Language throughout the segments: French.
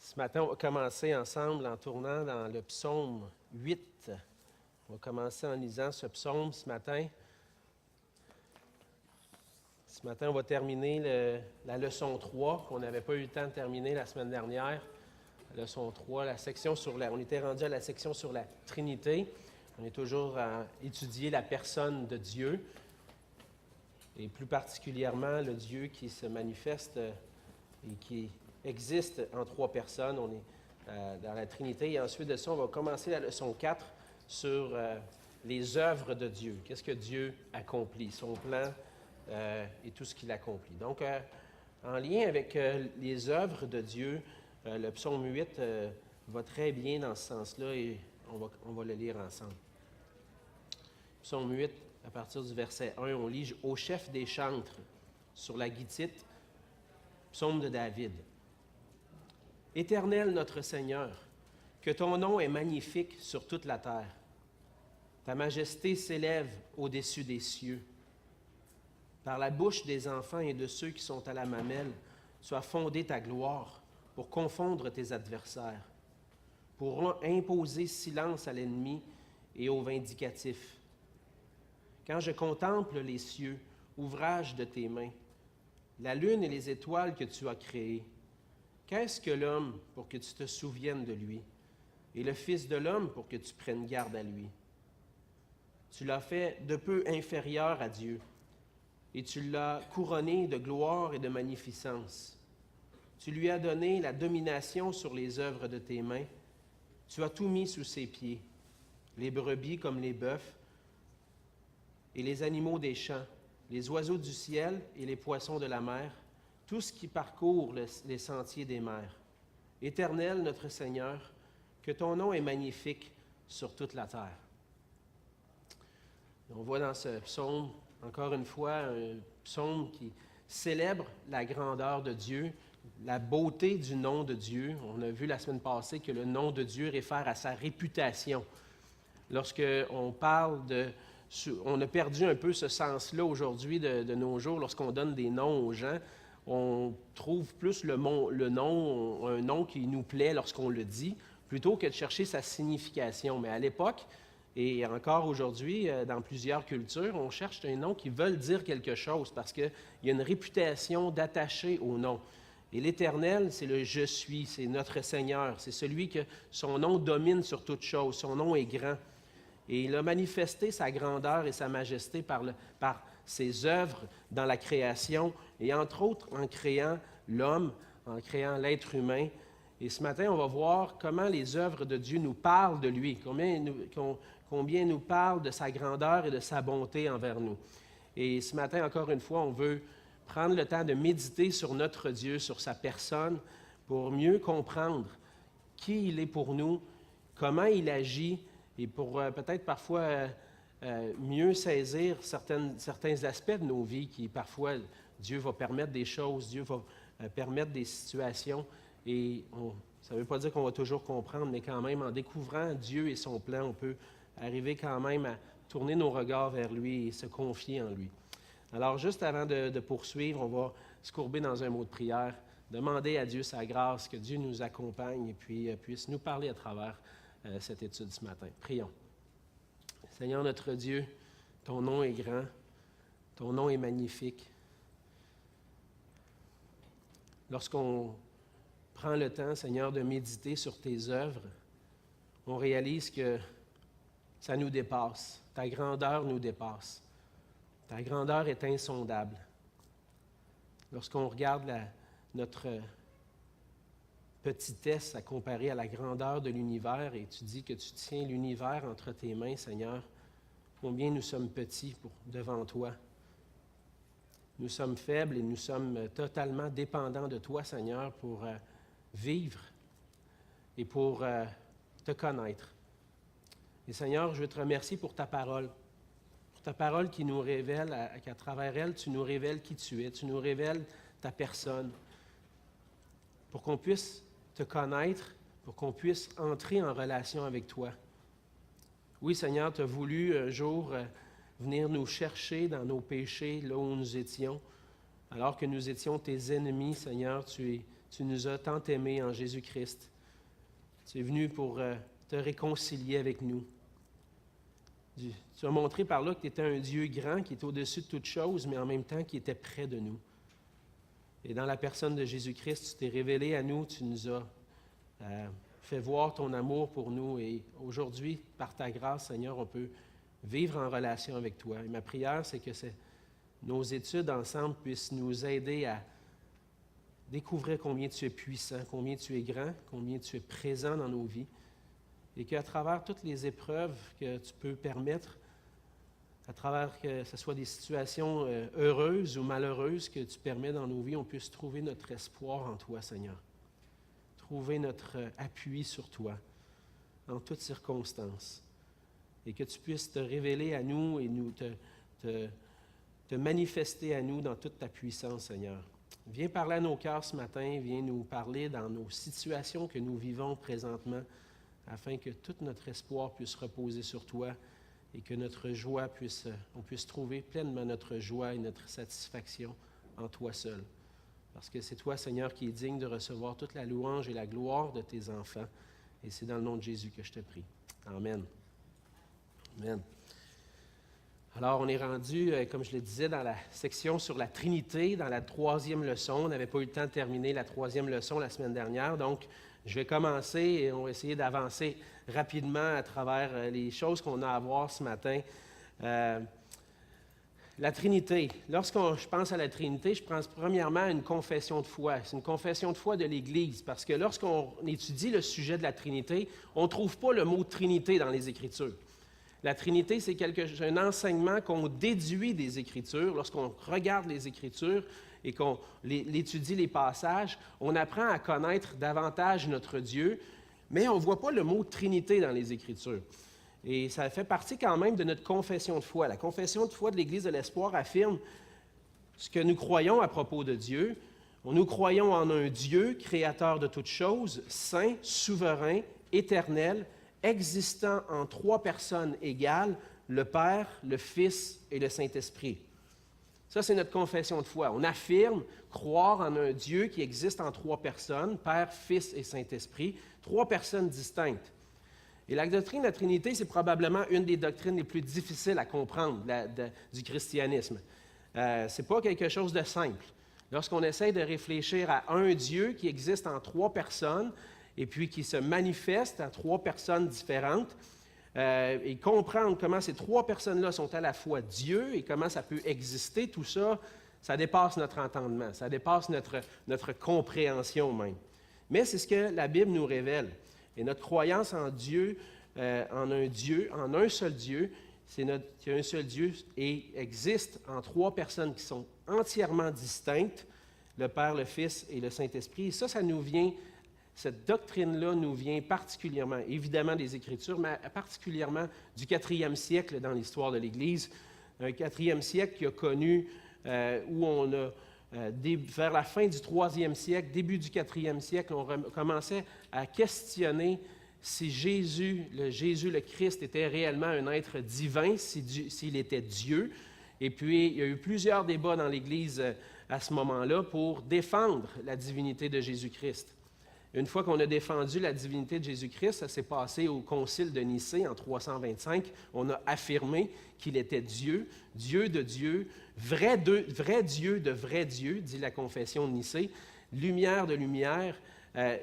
Ce matin, on va commencer ensemble en tournant dans le psaume 8. On va commencer en lisant ce psaume ce matin. Ce matin, on va terminer la leçon 3 qu'on n'avait pas eu le temps de terminer la semaine dernière. La leçon 3, on était rendu à la section sur la Trinité. On est toujours à étudier la personne de Dieu et plus particulièrement le Dieu qui se manifeste et qui existe en trois personnes. On est dans la Trinité. Et ensuite de ça, on va commencer la leçon 4 sur les œuvres de Dieu. Qu'est-ce que Dieu accomplit, son plan et tout ce qu'il accomplit. Donc, en lien avec les œuvres de Dieu, le psaume 8 va très bien dans ce sens-là et on va le lire ensemble. Psaume 8, à partir du verset 1, on lit « Au chef des chantres, sur la guitite, psaume de David. Éternel notre Seigneur, que ton nom est magnifique sur toute la terre. Ta majesté s'élève au-dessus des cieux. Par la bouche des enfants et de ceux qui sont à la mamelle, tu as fondé ta gloire pour confondre tes adversaires, pour imposer silence à l'ennemi et aux vindicatifs. Quand je contemple les cieux, ouvrage de tes mains, la lune et les étoiles que tu as créées, qu'est-ce que l'homme pour que tu te souviennes de lui, et le Fils de l'homme pour que tu prennes garde à lui? Tu l'as fait de peu inférieur à Dieu, et tu l'as couronné de gloire et de magnificence. Tu lui as donné la domination sur les œuvres de tes mains. Tu as tout mis sous ses pieds, les brebis comme les bœufs, et les animaux des champs, les oiseaux du ciel et les poissons de la mer, tout ce qui parcourt les sentiers des mers. Éternel, notre Seigneur, que ton nom est magnifique sur toute la terre. On voit dans ce psaume, encore une fois, un psaume qui célèbre la grandeur de Dieu, la beauté du nom de Dieu. On a vu la semaine passée que le nom de Dieu réfère à sa réputation. Lorsqu'on parle de... On a perdu un peu ce sens-là aujourd'hui de nos jours. Lorsqu'on donne des noms aux gens, on trouve plus un nom qui nous plaît lorsqu'on le dit, plutôt que de chercher sa signification. Mais à l'époque, et encore aujourd'hui, dans plusieurs cultures, on cherche un nom qui veut dire quelque chose parce qu'il y a une réputation d'attaché au nom. Et l'Éternel, c'est le « Je suis », c'est notre Seigneur, c'est celui que son nom domine sur toute chose, son nom est grand. Et il a manifesté sa grandeur et sa majesté par ses œuvres dans la création, et entre autres en créant l'homme, en créant l'être humain. Et ce matin, on va voir comment les œuvres de Dieu nous parlent de lui, combien il nous parle de sa grandeur et de sa bonté envers nous. Et ce matin, encore une fois, on veut prendre le temps de méditer sur notre Dieu, sur sa personne, pour mieux comprendre qui il est pour nous, comment il agit, et pour peut-être parfois mieux saisir certains aspects de nos vies qui parfois Dieu va permettre des choses, Dieu va permettre des situations. Et ça ne veut pas dire qu'on va toujours comprendre, mais quand même, en découvrant Dieu et son plan, on peut arriver quand même à tourner nos regards vers lui et se confier en lui. Alors, juste avant de poursuivre, on va se courber dans un mot de prière, demander à Dieu sa grâce, que Dieu nous accompagne et puis puisse nous parler à travers cette étude ce matin. Prions. Seigneur notre Dieu, ton nom est grand, ton nom est magnifique. Lorsqu'on prend le temps, Seigneur, de méditer sur tes œuvres, on réalise que ça nous dépasse, ta grandeur nous dépasse. Ta grandeur est insondable. Lorsqu'on regarde notre petitesse à comparer à la grandeur de l'univers, et tu dis que tu tiens l'univers entre tes mains, Seigneur, combien nous sommes petits devant toi. Nous sommes faibles et nous sommes totalement dépendants de toi, Seigneur, pour vivre et pour te connaître. Et Seigneur, je veux te remercier pour ta parole qui nous révèle, qu'à travers elle, tu nous révèles qui tu es, tu nous révèles ta personne, pour qu'on puisse te connaître, pour qu'on puisse entrer en relation avec toi. Oui, Seigneur, tu as voulu un jour venir nous chercher dans nos péchés, là où nous étions. Alors que nous étions tes ennemis, Seigneur, tu Tu nous as tant aimés en Jésus-Christ. Tu es venu pour te réconcilier avec nous. Tu as montré par là que tu étais un Dieu grand qui est au-dessus de toutes choses, mais en même temps qui était près de nous. Et dans la personne de Jésus-Christ, tu t'es révélé à nous, tu nous as fait voir ton amour pour nous. Et aujourd'hui, par ta grâce, Seigneur, on peut vivre en relation avec toi. Et ma prière, c'est que nos études ensemble puissent nous aider à découvrir combien tu es puissant, combien tu es grand, combien tu es présent dans nos vies. Et qu'à travers toutes les épreuves que tu peux permettre, à travers que ce soit des situations heureuses ou malheureuses que tu permets dans nos vies, on puisse trouver notre espoir en toi, Seigneur. Trouver notre appui sur toi, en toutes circonstances. Et que tu puisses te révéler à nous et te manifester à nous dans toute ta puissance, Seigneur. Viens parler à nos cœurs ce matin, viens nous parler dans nos situations que nous vivons présentement, afin que tout notre espoir puisse reposer sur toi et que notre joie on puisse trouver pleinement notre joie et notre satisfaction en toi seul. Parce que c'est toi, Seigneur, qui es digne de recevoir toute la louange et la gloire de tes enfants. Et c'est dans le nom de Jésus que je te prie. Amen. Amen. Alors, on est rendu, comme je le disais, dans la section sur la Trinité, dans la 3e leçon. On n'avait pas eu le temps de terminer la 3e leçon la semaine dernière, donc je vais commencer et on va essayer d'avancer rapidement à travers les choses qu'on a à voir ce matin. La Trinité. Je pense à la Trinité, je pense premièrement à une confession de foi. C'est une confession de foi de l'Église, parce que lorsqu'on étudie le sujet de la Trinité, on ne trouve pas le mot Trinité dans les Écritures. La Trinité, c'est un enseignement qu'on déduit des Écritures. Lorsqu'on regarde les Écritures et qu'on étudie les passages, on apprend à connaître davantage notre Dieu, mais on ne voit pas le mot Trinité dans les Écritures. Et ça fait partie quand même de notre confession de foi. La confession de foi de l'Église de l'Espoir affirme ce que nous croyons à propos de Dieu. Nous croyons en un Dieu, créateur de toutes choses, saint, souverain, éternel, existant en 3 personnes égales, le Père, le Fils et le Saint-Esprit. Ça, c'est notre confession de foi. On affirme croire en un Dieu qui existe en 3 personnes, Père, Fils et Saint-Esprit, 3 personnes distinctes. Et la doctrine de la Trinité, c'est probablement une des doctrines les plus difficiles à comprendre du christianisme. Ce n'est pas quelque chose de simple. Lorsqu'on essaie de réfléchir à un Dieu qui existe en 3 personnes et puis qui se manifeste en 3 personnes différentes, et comprendre comment ces 3 personnes-là sont à la fois Dieu et comment ça peut exister, tout ça, ça dépasse notre entendement, ça dépasse notre compréhension même. Mais c'est ce que la Bible nous révèle. Et notre croyance en Dieu, en un seul Dieu, c'est qu'il y a un seul Dieu et existe en 3 personnes qui sont entièrement distinctes, le Père, le Fils et le Saint-Esprit. Et ça nous vient, cette doctrine-là nous vient particulièrement, évidemment des Écritures, mais particulièrement du 4e siècle dans l'histoire de l'Église. Un 4e siècle qui a connu, où on a vers la fin du 3e siècle, début du 4e siècle, on commençait à questionner si Jésus le Christ, était réellement un être divin, s'il était Dieu. Et puis, il y a eu plusieurs débats dans l'Église à ce moment-là pour défendre la divinité de Jésus-Christ. Une fois qu'on a défendu la divinité de Jésus-Christ, ça s'est passé au Concile de Nicée en 325. On a affirmé qu'il était Dieu, Dieu de Dieu, vrai Dieu de vrai Dieu, dit la confession de Nicée, lumière de lumière.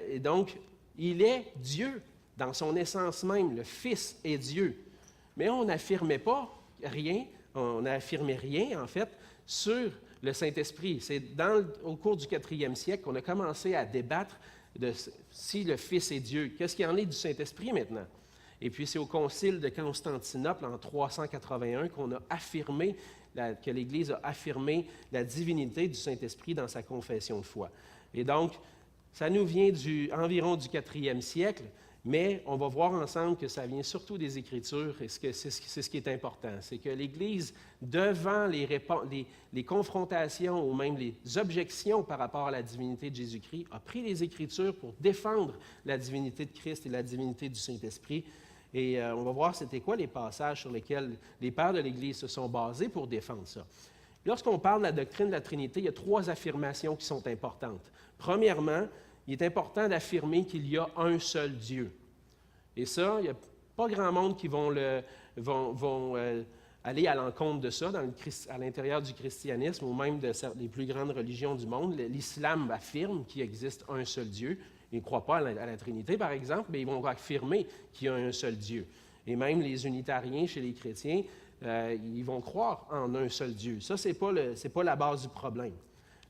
Et donc, il est Dieu dans son essence même. Le Fils est Dieu. Mais on n'affirmait pas rien, on n'a affirmé rien, en fait, sur le Saint-Esprit. C'est au cours du 4e siècle qu'on a commencé à débattre de si le Fils est Dieu. Qu'est-ce qu'il en est du Saint-Esprit maintenant? Et puis c'est au Concile de Constantinople en 381 qu'on a affirmé, que l'Église a affirmé la divinité du Saint-Esprit dans sa confession de foi. Et donc, ça nous vient environ du 4e siècle, mais on va voir ensemble que ça vient surtout des Écritures, et c'est ce qui est important. C'est que l'Église, devant les confrontations ou même les objections par rapport à la divinité de Jésus-Christ, a pris les Écritures pour défendre la divinité de Christ et la divinité du Saint-Esprit. Et on va voir c'était quoi les passages sur lesquels les pères de l'Église se sont basés pour défendre ça. Lorsqu'on parle de la doctrine de la Trinité, il y a 3 affirmations qui sont importantes. Premièrement, il est important d'affirmer qu'il y a un seul Dieu. Et ça, il n'y a pas grand monde qui vont aller à l'encontre de ça à l'intérieur du christianisme ou même des plus grandes religions du monde. L'islam affirme qu'il existe un seul Dieu. Ils ne croient pas à la Trinité, par exemple, mais ils vont affirmer qu'il y a un seul Dieu. Et même les unitariens chez les chrétiens, ils vont croire en un seul Dieu. Ça, ce n'est pas la base du problème.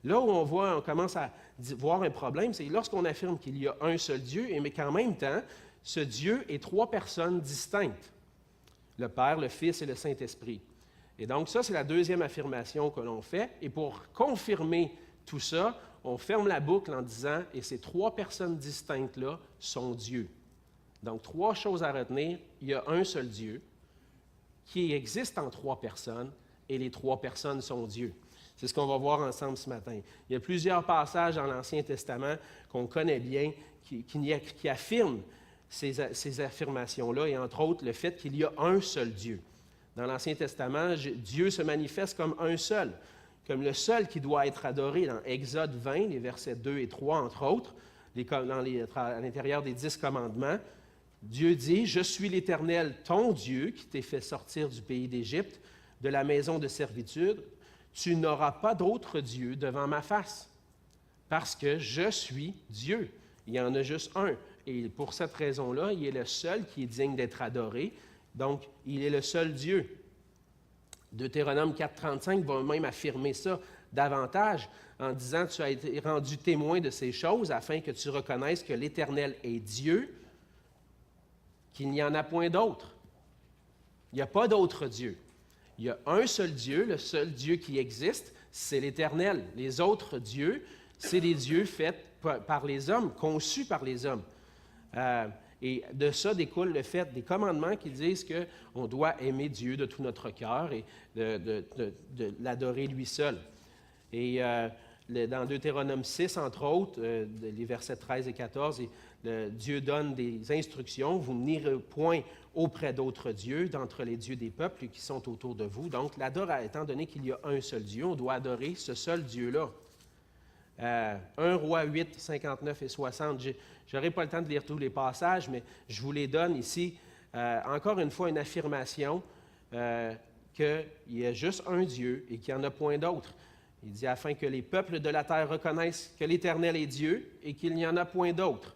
Là où on commence à voir un problème, c'est lorsqu'on affirme qu'il y a un seul Dieu, mais qu'en même temps, ce Dieu est 3 personnes distinctes. Le Père, le Fils et le Saint-Esprit. Et donc ça, c'est la deuxième affirmation que l'on fait. Et pour confirmer tout ça, on ferme la boucle en disant « Et ces 3 personnes distinctes-là sont Dieu ». Donc 3 choses à retenir. Il y a un seul Dieu qui existe en 3 personnes et les 3 personnes sont Dieu. C'est ce qu'on va voir ensemble ce matin. Il y a plusieurs passages dans l'Ancien Testament qu'on connaît bien qui affirment ces affirmations-là, et entre autres le fait qu'il y a un seul Dieu. Dans l'Ancien Testament, Dieu se manifeste comme un seul, comme le seul qui doit être adoré. Dans Exode 20, les versets 2 et 3, entre autres, à l'intérieur des 10 commandements, Dieu dit « Je suis l'Éternel, ton Dieu, qui t'ai fait sortir du pays d'Égypte, de la maison de servitude. Tu n'auras pas d'autre Dieu devant ma face, parce que je suis Dieu. » Il y en a juste un. Et pour cette raison-là, il est le seul qui est digne d'être adoré. Donc, il est le seul Dieu. Deutéronome 4,35 va même affirmer ça davantage en disant « Tu as été rendu témoin de ces choses afin que tu reconnaisses que l'Éternel est Dieu, qu'il n'y en a point d'autre. » Il n'y a pas d'autre Dieu. Il y a un seul Dieu, le seul Dieu qui existe, c'est l'Éternel. Les autres dieux, c'est des dieux faits par les hommes, conçus par les hommes. Et de ça découle le fait des commandements qui disent qu'on doit aimer Dieu de tout notre cœur et de l'adorer lui seul. Et dans Deutéronome 6, entre autres, les versets 13 et 14, Dieu donne des instructions. Vous n'irez point auprès d'autres dieux, d'entre les dieux des peuples qui sont autour de vous. Donc, étant donné qu'il y a un seul Dieu, on doit adorer ce seul Dieu-là. 1 Roi 8, 59 et 60. Je n'aurai pas le temps de lire tous les passages, mais je vous les donne ici. Encore une fois, une affirmation qu'il y a juste un Dieu et qu'il n'y en a point d'autre. Il dit « Afin que les peuples de la terre reconnaissent que l'Éternel est Dieu et qu'il n'y en a point d'autre. »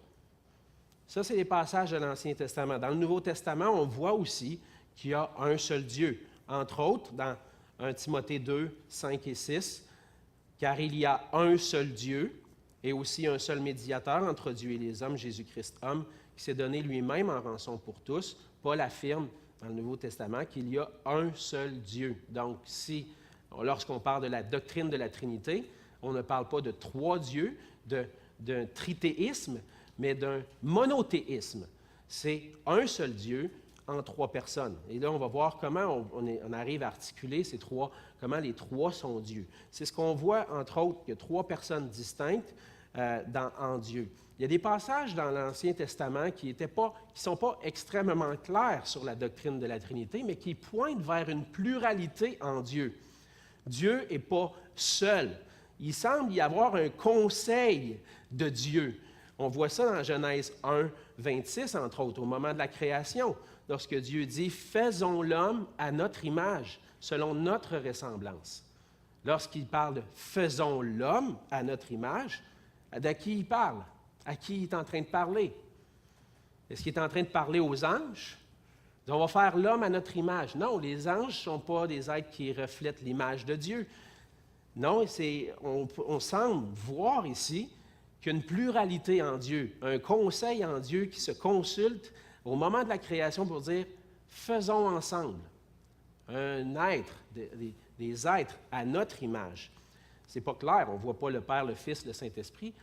Ça, c'est les passages de l'Ancien Testament. Dans le Nouveau Testament, on voit aussi qu'il y a un seul Dieu. Entre autres, dans 1 Timothée 2, 5 et 6, « Car il y a un seul Dieu et aussi un seul médiateur entre Dieu et les hommes, Jésus-Christ homme, qui s'est donné lui-même en rançon pour tous. » Paul affirme dans le Nouveau Testament qu'il y a un seul Dieu. Donc, lorsqu'on parle de la doctrine de la Trinité, on ne parle pas de 3 dieux, d'un tritéisme, mais d'un monothéisme. C'est un seul Dieu en 3 personnes. Et là, on va voir comment on arrive à articuler comment les 3 sont Dieu. C'est ce qu'on voit, entre autres, qu'il y a 3 personnes distinctes en Dieu. Il y a des passages dans l'Ancien Testament qui ne sont pas extrêmement clairs sur la doctrine de la Trinité, mais qui pointent vers une pluralité en Dieu. Dieu n'est pas seul. Il semble y avoir un conseil de Dieu. On voit ça dans Genèse 1, 26, entre autres, au moment de la création, lorsque Dieu dit « Faisons l'homme à notre image, selon notre ressemblance. » Lorsqu'il parle de « Faisons l'homme à notre image », de qui il parle? À qui il est en train de parler? Est-ce qu'il est en train de parler aux anges? On va faire l'homme à notre image. Non, les anges ne sont pas des êtres qui reflètent l'image de Dieu. Non, on semble voir ici qu'il y a une pluralité en Dieu, un conseil en Dieu qui se consulte au moment de la création pour dire « faisons ensemble des êtres à notre image ». Ce n'est pas clair, on ne voit pas le Père, le Fils, le Saint-Esprit.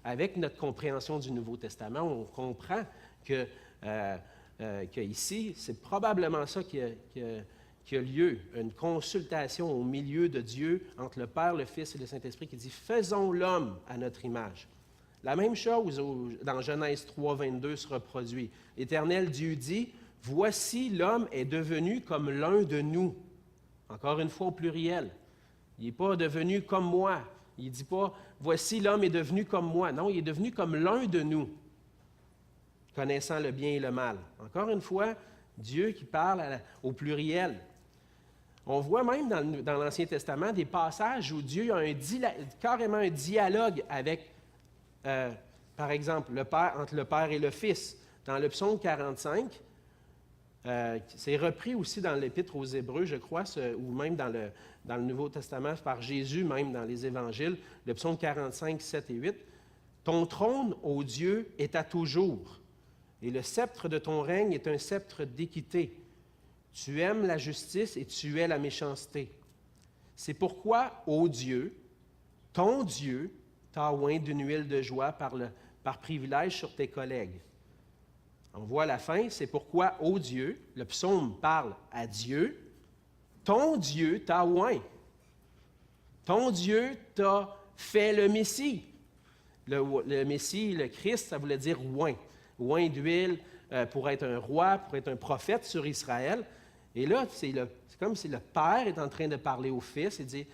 Avec notre compréhension du Nouveau Testament, on comprend qu'ici, c'est probablement ça qui a lieu, une consultation au milieu de Dieu entre le Père, le Fils et le Saint-Esprit qui dit « Faisons l'homme à notre image ». La même chose dans Genèse 3, 22 se reproduit. L'Éternel Dieu dit « Voici l'homme est devenu comme l'un de nous ». Encore une fois au pluriel. Il n'est pas devenu comme moi. Il ne dit pas, voici l'homme est devenu comme moi. Non, il est devenu comme l'un de nous, connaissant le bien et le mal. Encore une fois, Dieu qui parle au pluriel. On voit même dans l'Ancien Testament des passages où Dieu a carrément un dialogue avec, par exemple, entre le Père et le Fils. Dans le psaume 45, c'est repris aussi dans l'Épître aux Hébreux, je crois, ou même dans le Nouveau Testament, par Jésus, même dans les Évangiles, le psaume 45, 7 et 8. « Ton trône, ô Dieu, est à toujours, et le sceptre de ton règne est un sceptre d'équité. Tu aimes la justice et tu hais la méchanceté. C'est pourquoi, ô Dieu, ton Dieu t'a oint d'une huile de joie par privilège sur tes collègues. » On voit à la fin, c'est pourquoi, ô Dieu, le psaume parle à Dieu, ton Dieu t'a oint. Ton Dieu t'a fait le Messie. Le Messie, le Christ, ça voulait dire oint. Oint d'huile pour être un roi, pour être un prophète sur Israël. Et là, c'est comme si le Père est en train de parler au Fils et dit,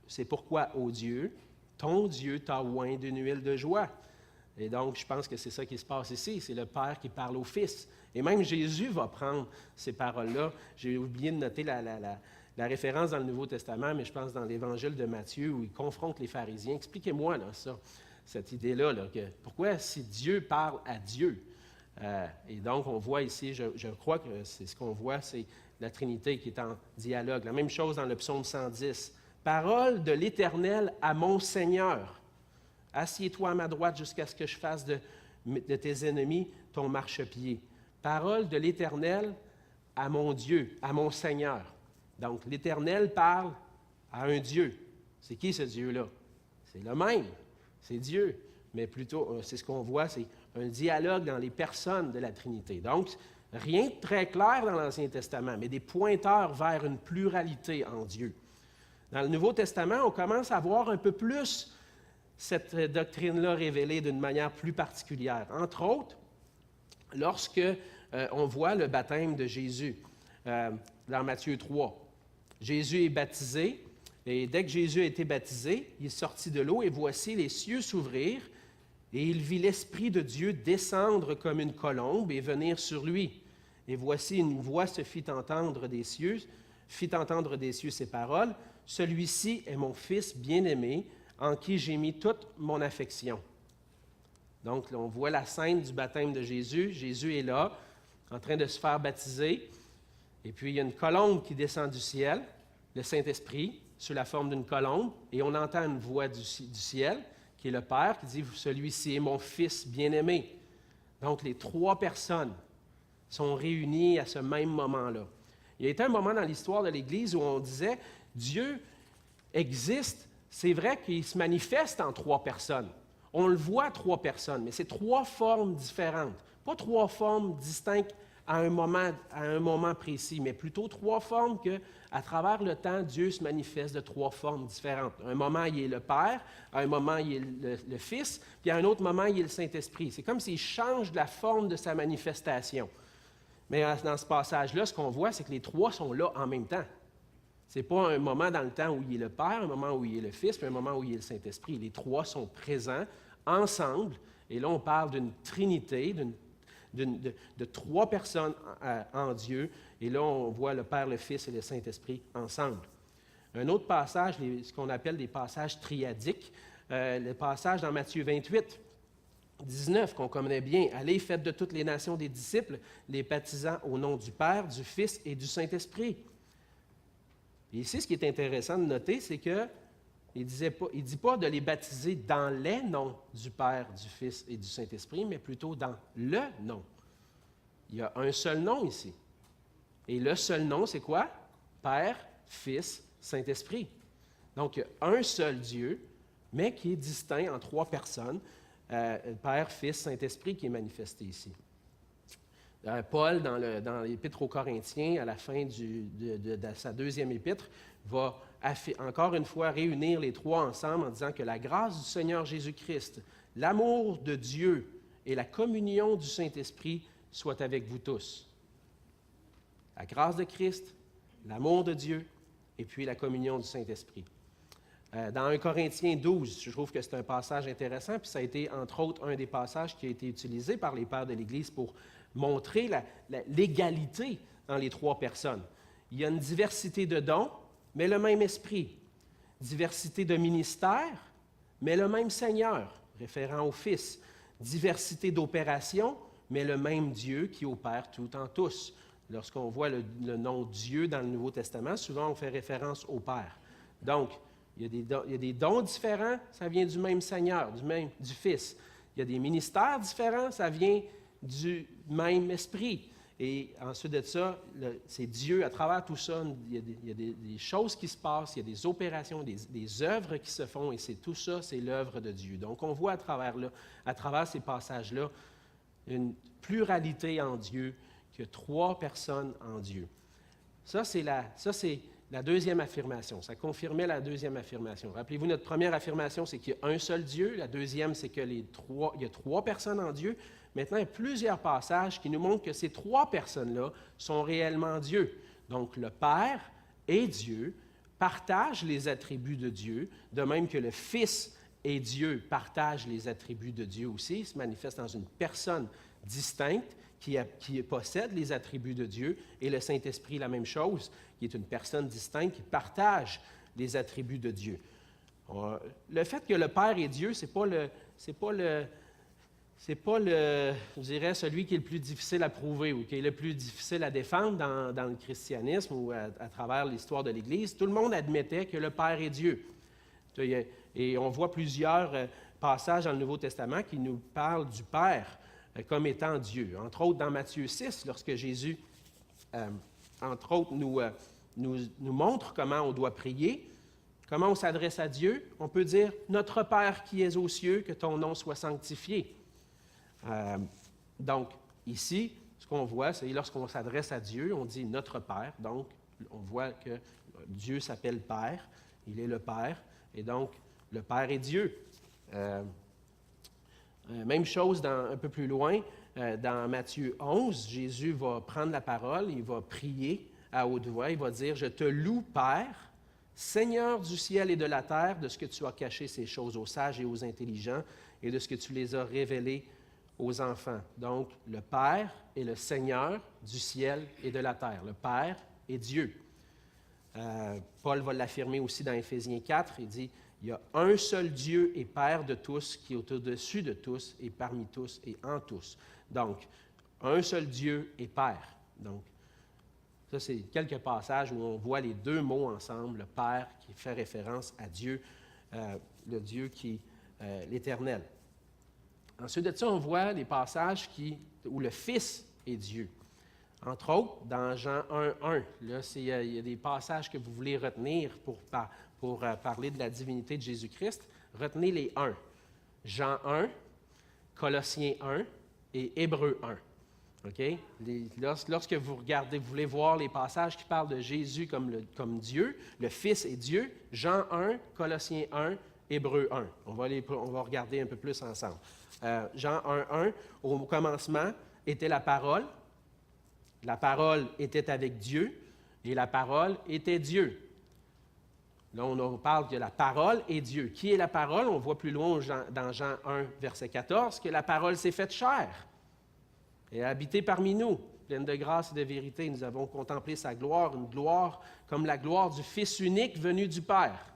c'est pourquoi, ô Dieu, ton Dieu t'a oint d'une huile de joie. Et donc, je pense que c'est ça qui se passe ici. C'est le Père qui parle au Fils. Et même Jésus va prendre ces paroles-là. J'ai oublié de noter la référence dans le Nouveau Testament, mais je pense dans l'Évangile de Matthieu où il confronte les pharisiens. Expliquez-moi ça, cette idée-là. Pourquoi si Dieu parle à Dieu? Et donc, on voit ici, je crois que c'est ce qu'on voit, c'est la Trinité qui est en dialogue. La même chose dans le psaume 110. « Parole de l'Éternel à mon Seigneur. Assieds-toi à ma droite jusqu'à ce que je fasse de tes ennemis ton marchepied. » Parole de l'Éternel à mon Dieu, à mon Seigneur. Donc, l'Éternel parle à un Dieu. C'est qui ce Dieu-là? C'est le même, c'est Dieu. Mais plutôt, c'est ce qu'on voit, c'est un dialogue dans les personnes de la Trinité. Donc, rien de très clair dans l'Ancien Testament, mais des pointeurs vers une pluralité en Dieu. Dans le Nouveau Testament, on commence à voir un peu plus cette doctrine-là révélée d'une manière plus particulière. Entre autres, lorsque on voit le baptême de Jésus dans Matthieu 3. Jésus est baptisé, et dès que Jésus a été baptisé, il est sorti de l'eau, et voici les cieux s'ouvrir, et il vit l'Esprit de Dieu descendre comme une colombe et venir sur lui. Et voici une voix se fit entendre des cieux ces paroles. « Celui-ci est mon Fils bien-aimé, en qui j'ai mis toute mon affection. » Donc, là, on voit la scène du baptême de Jésus. Jésus est là, en train de se faire baptiser. Et puis, il y a une colombe qui descend du ciel, le Saint-Esprit, sous la forme d'une colombe. Et on entend une voix du ciel, qui est le Père, qui dit « Celui-ci est mon Fils bien-aimé. » Donc, les trois personnes sont réunies à ce même moment-là. Il y a été un moment dans l'histoire de l'Église où on disait « Dieu existe. C'est vrai qu'il se manifeste en trois personnes. On le voit trois personnes, mais c'est trois formes différentes. Pas trois formes distinctes à un moment précis, mais plutôt trois formes qu'à travers le temps, Dieu se manifeste de trois formes différentes. À un moment, il est le Père, à un moment, il est le Fils, puis à un autre moment, il est le Saint-Esprit. C'est comme s'il change la forme de sa manifestation. Mais dans ce passage-là, ce qu'on voit, c'est que les trois sont là en même temps. Ce n'est pas un moment dans le temps où il est le Père, un moment où il est le Fils, puis un moment où il est le Saint-Esprit. Les trois sont présents ensemble. Et là, on parle d'une trinité, de trois personnes en Dieu. Et là, on voit le Père, le Fils et le Saint-Esprit ensemble. Un autre passage, ce qu'on appelle des passages triadiques, le passage dans Matthieu 28, 19, qu'on connaît bien. « Allez, faites de toutes les nations des disciples, les baptisant au nom du Père, du Fils et du Saint-Esprit. » Et ici, ce qui est intéressant de noter, c'est qu'il ne dit pas de les baptiser dans les noms du Père, du Fils et du Saint-Esprit, mais plutôt dans le nom. Il y a un seul nom ici. Et le seul nom, c'est quoi? Père, Fils, Saint-Esprit. Donc, il y a un seul Dieu, mais qui est distinct en trois personnes, Père, Fils, Saint-Esprit, qui est manifesté ici. Paul, dans l'Épître aux Corinthiens, à la fin de sa deuxième épître, va encore une fois réunir les trois ensemble en disant que la grâce du Seigneur Jésus-Christ, l'amour de Dieu et la communion du Saint-Esprit soient avec vous tous. La grâce de Christ, l'amour de Dieu et puis la communion du Saint-Esprit. Dans 1 Corinthiens 12, je trouve que c'est un passage intéressant, puis ça a été, entre autres, un des passages qui a été utilisé par les pères de l'Église pour montrer l'égalité dans les trois personnes. Il y a une diversité de dons, mais le même esprit. Diversité de ministères, mais le même Seigneur, référant au Fils. Diversité d'opérations, mais le même Dieu qui opère tout en tous. Lorsqu'on voit le nom Dieu dans le Nouveau Testament, souvent on fait référence au Père. Donc, il y a des dons différents, ça vient du même Seigneur, du Fils. Il y a des ministères différents, ça vient du même Esprit. Et ensuite de ça, c'est Dieu, à travers tout ça, il y a des choses qui se passent, il y a des opérations, des œuvres qui se font, et c'est tout ça, c'est l'œuvre de Dieu. Donc, on voit à travers ces passages-là, une pluralité en Dieu, qu'il y a trois personnes en Dieu. Ça, c'est la deuxième affirmation. Ça confirmait la deuxième affirmation. Rappelez-vous, notre première affirmation, c'est qu'il y a un seul Dieu. La deuxième, c'est qu'il y a trois personnes en Dieu. Maintenant, il y a plusieurs passages qui nous montrent que ces trois personnes-là sont réellement Dieu. Donc, le Père et Dieu partagent les attributs de Dieu, de même que le Fils et Dieu partagent les attributs de Dieu aussi. Il se manifeste dans une personne distincte qui possède les attributs de Dieu, et le Saint-Esprit, la même chose, qui est une personne distincte qui partage les attributs de Dieu. Le fait que le Père est Dieu, c'est pas le, je dirais, celui qui est le plus difficile à prouver ou qui est le plus difficile à défendre dans le christianisme ou à travers l'histoire de l'Église. Tout le monde admettait que le Père est Dieu. Et on voit plusieurs passages dans le Nouveau Testament qui nous parlent du Père comme étant Dieu. Entre autres, dans Matthieu 6, lorsque Jésus, entre autres, nous montre comment on doit prier, comment on s'adresse à Dieu, on peut dire « Notre Père qui es aux cieux, que ton nom soit sanctifié ». Donc, ici, ce qu'on voit, c'est lorsqu'on s'adresse à Dieu, on dit « Notre Père ». Donc, on voit que Dieu s'appelle Père, il est le Père, et donc, le Père est Dieu. Même chose un peu plus loin, dans Matthieu 11, Jésus va prendre la parole, il va prier à haute voix, il va dire « Je te loue, Père, Seigneur du ciel et de la terre, de ce que tu as caché ces choses aux sages et aux intelligents, et de ce que tu les as révélées aux enfants. » Donc, le Père est le Seigneur du ciel et de la terre. Le Père est Dieu. Paul va l'affirmer aussi dans Éphésiens 4, il dit « Il y a un seul Dieu et Père de tous, qui est au-dessus de tous, et parmi tous, et en tous. » Donc, un seul Dieu et Père. Donc, ça, c'est quelques passages où on voit les deux mots ensemble, le Père qui fait référence à Dieu, le Dieu qui l'Éternel. Ensuite de ça, on voit les passages où le Fils est Dieu. Entre autres, dans Jean 1:1, là, il y a des passages que vous voulez retenir pour parler de la divinité de Jésus-Christ. Retenez les 1. Jean 1, Colossiens 1 et Hébreux 1. Okay? Lorsque vous voulez voir les passages qui parlent de Jésus comme Dieu, le Fils est Dieu, Jean 1, Colossiens 1, Hébreux 1. On va regarder un peu plus ensemble. Jean 1:1, au commencement était la parole était avec Dieu, et la parole était Dieu. Là, on parle que la parole est Dieu. Qui est la parole? On voit plus loin dans Jean 1, verset 14, que la parole s'est faite chair et a habité parmi nous, pleine de grâce et de vérité. Nous avons contemplé sa gloire, une gloire comme la gloire du Fils unique venu du Père.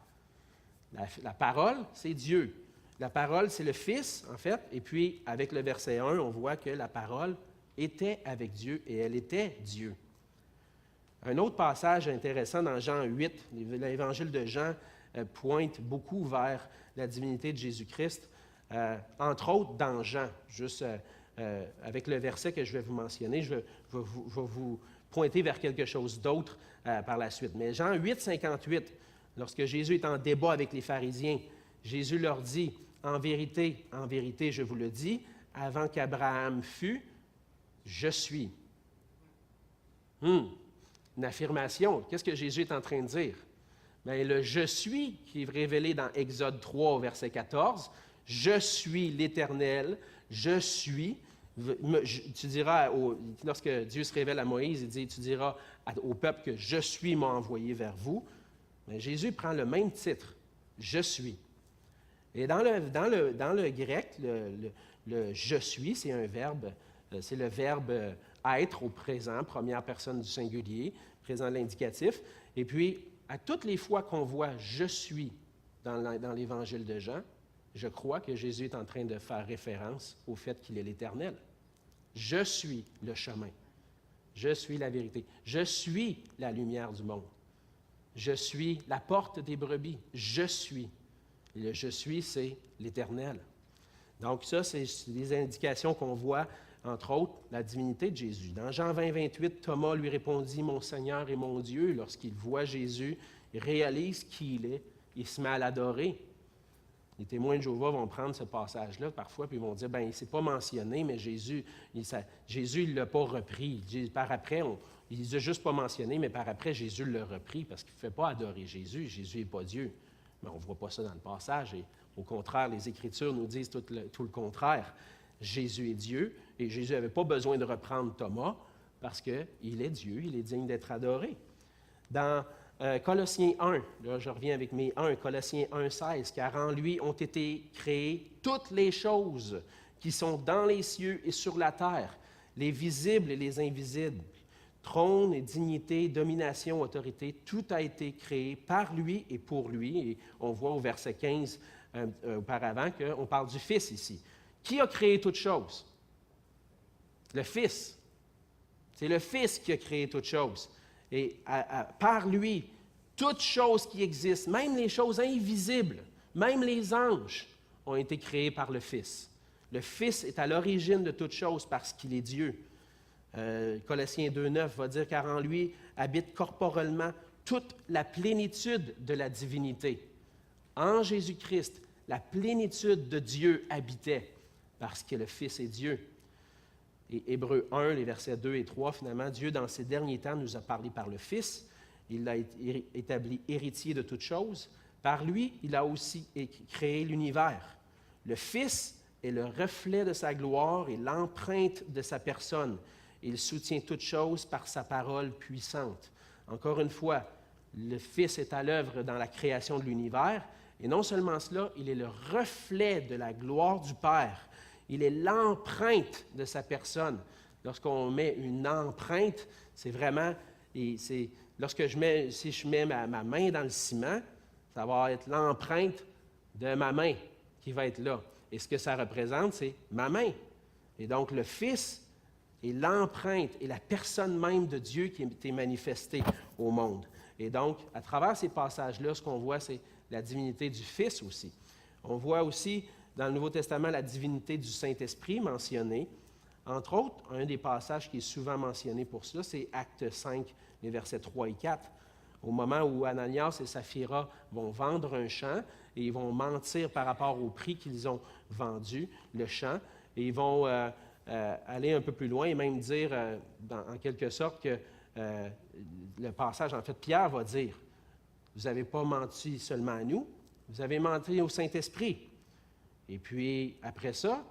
La parole, c'est Dieu. La parole, c'est le Fils, en fait. Et puis, avec le verset 1, on voit que la parole était avec Dieu et elle était Dieu. Un autre passage intéressant dans Jean 8, l'Évangile de Jean pointe beaucoup vers la divinité de Jésus-Christ, entre autres dans Jean, juste avec le verset que je vais vous mentionner, je vais vous pointer vers quelque chose d'autre par la suite. Mais Jean 8, 58, lorsque Jésus est en débat avec les pharisiens, Jésus leur dit, en vérité, je vous le dis, avant qu'Abraham fût, je suis. Une affirmation. Qu'est-ce que Jésus est en train de dire? Bien, le « je suis » qui est révélé dans Exode 3, verset 14, « Je suis l'Éternel, je suis ». Tu diras, lorsque Dieu se révèle à Moïse, il dit, tu diras au peuple que « je suis » m'a envoyé vers vous. Mais Jésus prend le même titre Je suis. Et dans le grec, le je suis, c'est un verbe, c'est le verbe être au présent, première personne du singulier, présent de l'indicatif. Et puis, à toutes les fois qu'on voit je suis dans l'évangile de Jean, je crois que Jésus est en train de faire référence au fait qu'il est l'Éternel. Je suis le chemin. Je suis la vérité. Je suis la lumière du monde. Je suis la porte des brebis. Je suis. Et le je suis, c'est l'Éternel. Donc ça, c'est des indications qu'on voit, entre autres, la divinité de Jésus. Dans Jean 20, 28, Thomas lui répondit, « Mon Seigneur et mon Dieu », lorsqu'il voit Jésus, il réalise qui il est, il se met à l'adorer. Les témoins de Jéhovah vont prendre ce passage-là parfois, puis ils vont dire, bien, c'est pas mentionné, mais Jésus, il ne l'a pas repris. Par après, il ne l'a juste pas mentionné, mais par après, Jésus l'a repris parce qu'il ne fait pas adorer Jésus. Jésus n'est pas Dieu. Mais on ne voit pas ça dans le passage. Et au contraire, les Écritures nous disent tout le contraire. Jésus est Dieu, et Jésus n'avait pas besoin de reprendre Thomas parce qu'il est Dieu, il est digne d'être adoré. Dans Colossiens 1, là je reviens avec mes 1, Colossiens 1, 16, « Car en lui ont été créées toutes les choses qui sont dans les cieux et sur la terre, les visibles et les invisibles, trône et dignité, domination, autorité, tout a été créé par lui et pour lui. » Et on voit au verset 15 auparavant qu'on parle du Fils ici. Qui a créé toutes choses? Le Fils. C'est le Fils qui a créé toutes choses. Et par lui, toutes choses qui existent, même les choses invisibles, même les anges, ont été créés par le Fils. Le Fils est à l'origine de toutes choses parce qu'il est Dieu. Colossiens 2,9 va dire « Car en lui habite corporellement toute la plénitude de la divinité. » En Jésus-Christ, la plénitude de Dieu habitait parce que le Fils est Dieu. Et Hébreux 1, les versets 2 et 3, finalement, Dieu, dans ces derniers temps, nous a parlé par le Fils. Il l'a établi héritier de toutes choses. Par lui, il a aussi créé l'univers. Le Fils est le reflet de sa gloire et l'empreinte de sa personne. Il soutient toutes choses par sa parole puissante. Encore une fois, le Fils est à l'œuvre dans la création de l'univers. Et non seulement cela, il est le reflet de la gloire du Père. Il est l'empreinte de sa personne. Lorsqu'on met une empreinte, c'est vraiment, si je mets ma main dans le ciment, ça va être l'empreinte de ma main qui va être là. Et ce que ça représente, c'est ma main. Et donc, le Fils est l'empreinte et la personne même de Dieu qui a été manifestée au monde. Et donc, à travers ces passages-là, ce qu'on voit, c'est la divinité du Fils aussi. On voit aussi dans le Nouveau Testament la divinité du Saint-Esprit mentionnée. Entre autres, un des passages qui est souvent mentionné pour cela, c'est Acte 5, les versets 3 et 4. Au moment où Ananias et Saphira vont vendre un champ et ils vont mentir par rapport au prix qu'ils ont vendu, le champ, et ils vont aller un peu plus loin et même dire, en quelque sorte, que le passage, en fait, Pierre va dire, « Vous n'avez pas menti seulement à nous, vous avez menti au Saint-Esprit. » Et puis, après ça,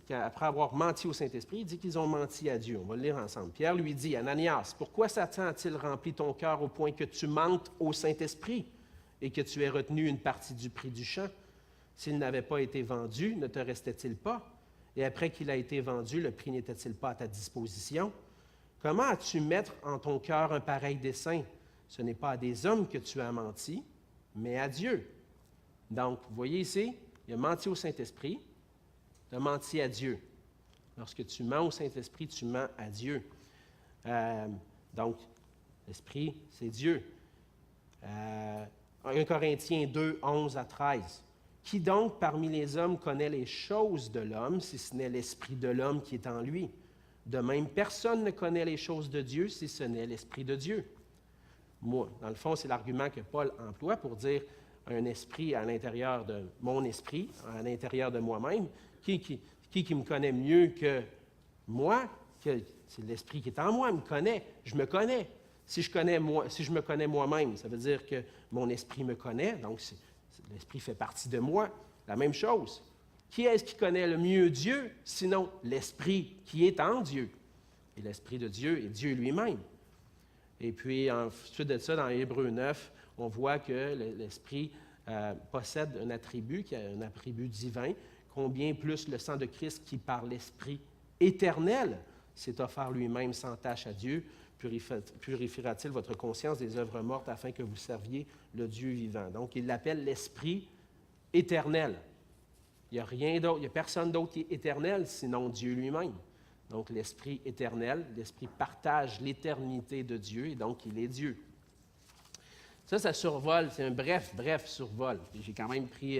après avoir menti au Saint-Esprit, il dit qu'ils ont menti à Dieu. On va le lire ensemble. Pierre lui dit, « Ananias, pourquoi Satan a-t-il rempli ton cœur au point que tu mentes au Saint-Esprit et que tu aies retenu une partie du prix du champ? S'il n'avait pas été vendu, ne te restait-il pas? Et après qu'il a été vendu, le prix n'était-il pas à ta disposition? Comment as-tu mettre en ton cœur un pareil dessein? Ce n'est pas à des hommes que tu as menti, mais à Dieu. » Donc, vous voyez ici, il a menti au Saint-Esprit, tu as menti à Dieu. Lorsque tu mens au Saint-Esprit, tu mens à Dieu. Donc, l'Esprit, c'est Dieu. 1 Corinthiens 2, 11 à 13. « Qui donc parmi les hommes connaît les choses de l'homme, si ce n'est l'Esprit de l'homme qui est en lui? De même, personne ne connaît les choses de Dieu, si ce n'est l'Esprit de Dieu. » Moi, dans le fond, c'est l'argument que Paul emploie pour dire un esprit à l'intérieur de mon esprit, à l'intérieur de moi-même. Qui me connaît mieux que moi? C'est l'esprit qui est en moi, me connaît. Je me connais. Si je me connais moi-même, ça veut dire que mon esprit me connaît, donc l'esprit fait partie de moi. La même chose. Qui est-ce qui connaît le mieux Dieu, sinon l'esprit qui est en Dieu? Et l'esprit de Dieu est Dieu lui-même. Et puis, ensuite de ça, dans Hébreux 9, on voit que l'Esprit possède un attribut qui est un attribut divin, combien plus le sang de Christ qui, par l'Esprit éternel, s'est offert lui-même sans tache à Dieu, purifiera-t-il votre conscience des œuvres mortes afin que vous serviez le Dieu vivant. Donc, il l'appelle l'Esprit éternel. Il n'y a rien d'autre, il n'y a personne d'autre qui est éternel sinon Dieu lui-même. Donc, l'Esprit éternel, l'Esprit partage l'éternité de Dieu et donc il est Dieu. Ça survole, c'est un bref survol. J'ai quand même pris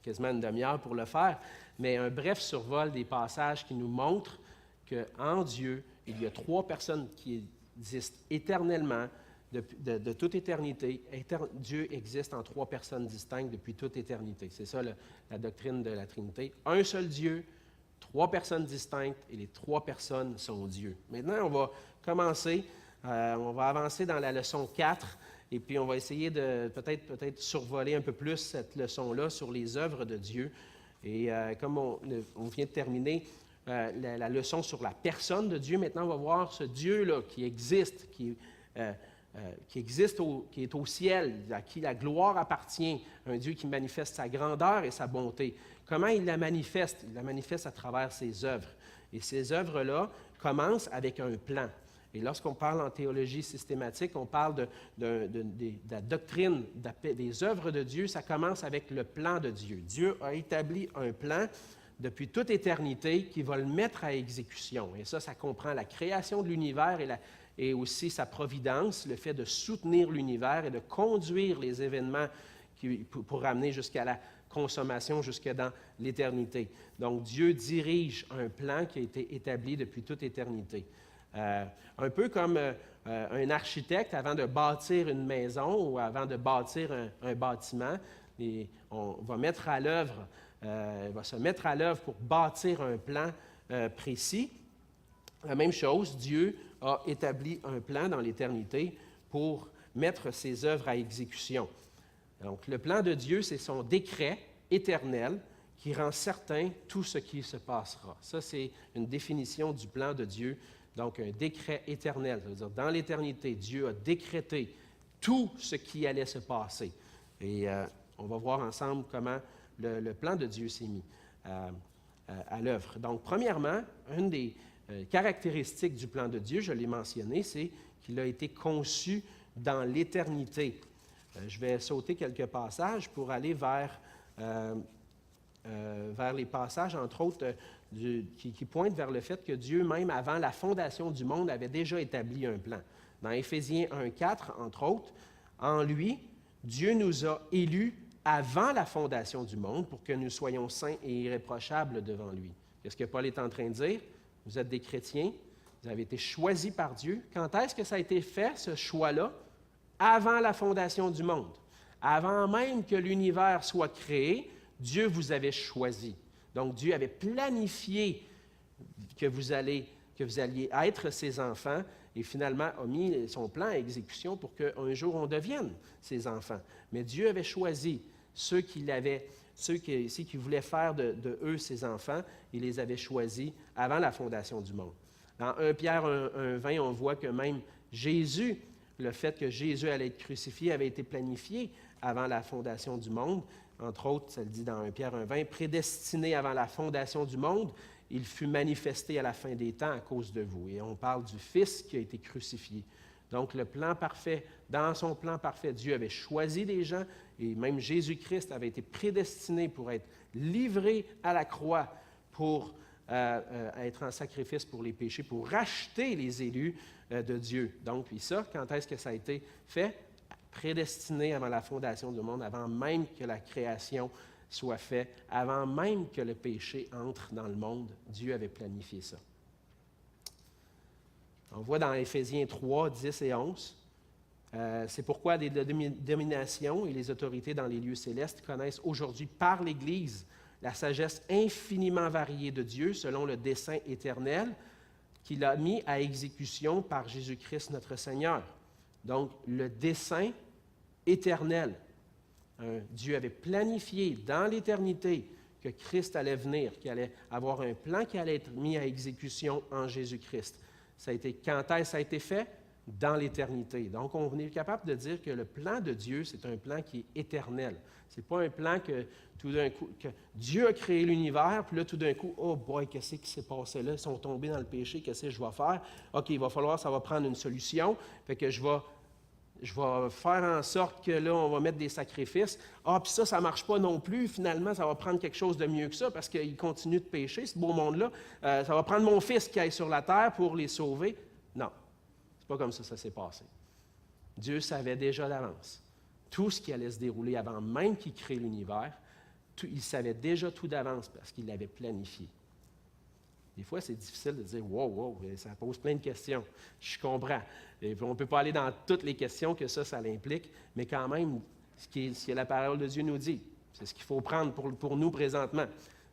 quasiment une demi-heure pour le faire, mais un bref survol des passages qui nous montrent qu'en Dieu, il y a trois personnes qui existent éternellement, de toute éternité. Dieu existe en trois personnes distinctes depuis toute éternité. C'est ça la doctrine de la Trinité. Un seul Dieu, trois personnes distinctes, et les trois personnes sont Dieu. Maintenant, on va commencer, on va avancer dans la leçon 4, et puis on va essayer de peut-être survoler un peu plus cette leçon-là sur les œuvres de Dieu. Et comme on vient de terminer la leçon sur la personne de Dieu, maintenant on va voir ce Dieu-là qui existe, qui est au ciel, à qui la gloire appartient, un Dieu qui manifeste sa grandeur et sa bonté. Comment il la manifeste? Il la manifeste à travers ses œuvres. Et ces œuvres-là commencent avec un plan. Et lorsqu'on parle en théologie systématique, on parle de la doctrine des œuvres de Dieu, ça commence avec le plan de Dieu. Dieu a établi un plan depuis toute éternité qui va le mettre à exécution. Et ça comprend la création de l'univers et aussi sa providence, le fait de soutenir l'univers et de conduire les événements pour ramener jusqu'à la consommation, jusque dans l'éternité. Donc, Dieu dirige un plan qui a été établi depuis toute éternité. Un peu comme un architecte, avant de bâtir une maison ou avant de bâtir un bâtiment, on va mettre à l'œuvre, va se mettre à l'œuvre pour bâtir un plan précis. La même chose, Dieu a établi un plan dans l'éternité pour mettre ses œuvres à exécution. Donc, le plan de Dieu, c'est son décret éternel qui rend certain tout ce qui se passera. Ça, c'est une définition du plan de Dieu. Donc, un décret éternel. Ça veut dire, dans l'éternité, Dieu a décrété tout ce qui allait se passer. Et on va voir ensemble comment le plan de Dieu s'est mis à l'œuvre. Donc, premièrement, une des caractéristiques du plan de Dieu, je l'ai mentionné, c'est qu'il a été conçu dans l'éternité. Je vais sauter quelques passages pour aller vers les passages, entre autres, qui pointent vers le fait que Dieu, même avant la fondation du monde, avait déjà établi un plan. Dans Éphésiens 1,4, entre autres, en lui, Dieu nous a élus avant la fondation du monde pour que nous soyons saints et irréprochables devant lui. Qu'est-ce que Paul est en train de dire? Vous êtes des chrétiens, vous avez été choisis par Dieu. Quand est-ce que ça a été fait, ce choix-là? Avant la fondation du monde. Avant même que l'univers soit créé, Dieu vous avait choisi. Donc, Dieu avait planifié que vous alliez être ses enfants et finalement a mis son plan à exécution pour qu'un jour on devienne ses enfants. Mais Dieu avait choisi ceux qui voulaient faire de eux ses enfants, il les avait choisis avant la fondation du monde. Dans 1 Pierre 1,20, on voit que même Jésus, le fait que Jésus allait être crucifié avait été planifié avant la fondation du monde. Entre autres, ça le dit dans 1 Pierre 1,20, « Prédestiné avant la fondation du monde, il fut manifesté à la fin des temps à cause de vous. » Et on parle du Fils qui a été crucifié. Donc, le plan parfait, dans son plan parfait, Dieu avait choisi des gens et même Jésus-Christ avait été prédestiné pour être livré à la croix pour être en sacrifice pour les péchés, pour racheter les élus de Dieu. Donc, puis ça, quand est-ce que ça a été fait? Prédestiné avant la fondation du monde, avant même que la création soit faite, avant même que le péché entre dans le monde, Dieu avait planifié ça. On voit dans Éphésiens 3, 10 et 11, c'est pourquoi les dominations et les autorités dans les lieux célestes connaissent aujourd'hui par l'Église la sagesse infiniment variée de Dieu selon le dessein éternel qu'il a mis à exécution par Jésus-Christ notre Seigneur. Donc, le dessein éternel. Dieu avait planifié dans l'éternité que Christ allait venir, qu'il allait avoir un plan qui allait être mis à exécution en Jésus-Christ. Quand est-ce que ça a été fait? dans l'éternité. Donc, on est capable de dire que le plan de Dieu, c'est un plan qui est éternel. Ce n'est pas un plan que tout d'un coup, que Dieu a créé l'univers, puis là, tout d'un coup, oh boy, qu'est-ce qui s'est passé là? Ils sont tombés dans le péché, qu'est-ce que je vais faire? OK, il va falloir, ça va prendre une solution. Fait que je vais faire en sorte que là, on va mettre des sacrifices. Ah, puis ça ne marche pas non plus. Finalement, ça va prendre quelque chose de mieux que ça parce qu'il continue de pécher, ce beau monde-là. Ça va prendre mon fils qui aille sur la terre pour les sauver. Non, c'est pas comme ça s'est passé. Dieu savait déjà d'avance tout ce qui allait se dérouler avant même qu'il crée l'univers. Il savait déjà tout d'avance parce qu'il l'avait planifié. Des fois, c'est difficile de dire « wow, ça pose plein de questions. » Je comprends. Et on ne peut pas aller dans toutes les questions que ça l'implique, mais quand même, ce que la parole de Dieu nous dit, c'est ce qu'il faut prendre pour nous présentement.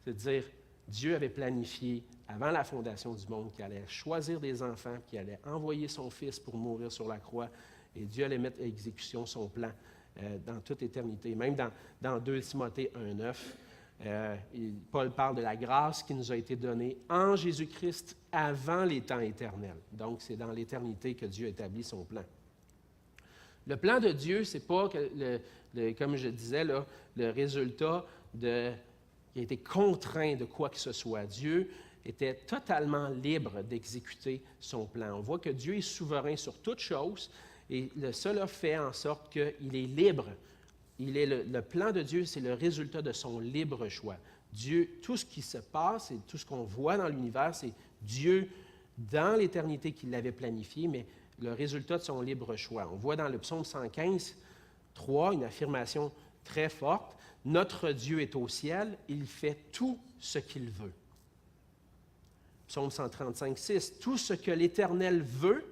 C'est de dire, Dieu avait planifié avant la fondation du monde qu'il allait choisir des enfants, qu'il allait envoyer son Fils pour mourir sur la croix, et Dieu allait mettre à exécution son plan dans toute éternité. Même dans 2 Timothée 1,9, Paul parle de la grâce qui nous a été donnée en Jésus-Christ avant les temps éternels. Donc, c'est dans l'éternité que Dieu établit son plan. Le plan de Dieu, ce n'est pas, comme je disais, là, le résultat qui a été contraint de quoi que ce soit. Dieu était totalement libre d'exécuter son plan. On voit que Dieu est souverain sur toute chose et cela fait en sorte qu'il est libre. Le plan de Dieu, c'est le résultat de son libre choix. Dieu, tout ce qui se passe et tout ce qu'on voit dans l'univers, c'est Dieu dans l'éternité qui l'avait planifié, mais le résultat de son libre choix. On voit dans le psaume 115, 3, une affirmation très forte. « Notre Dieu est au ciel, il fait tout ce qu'il veut. » Psaume 135, 6, « Tout ce que l'Éternel veut,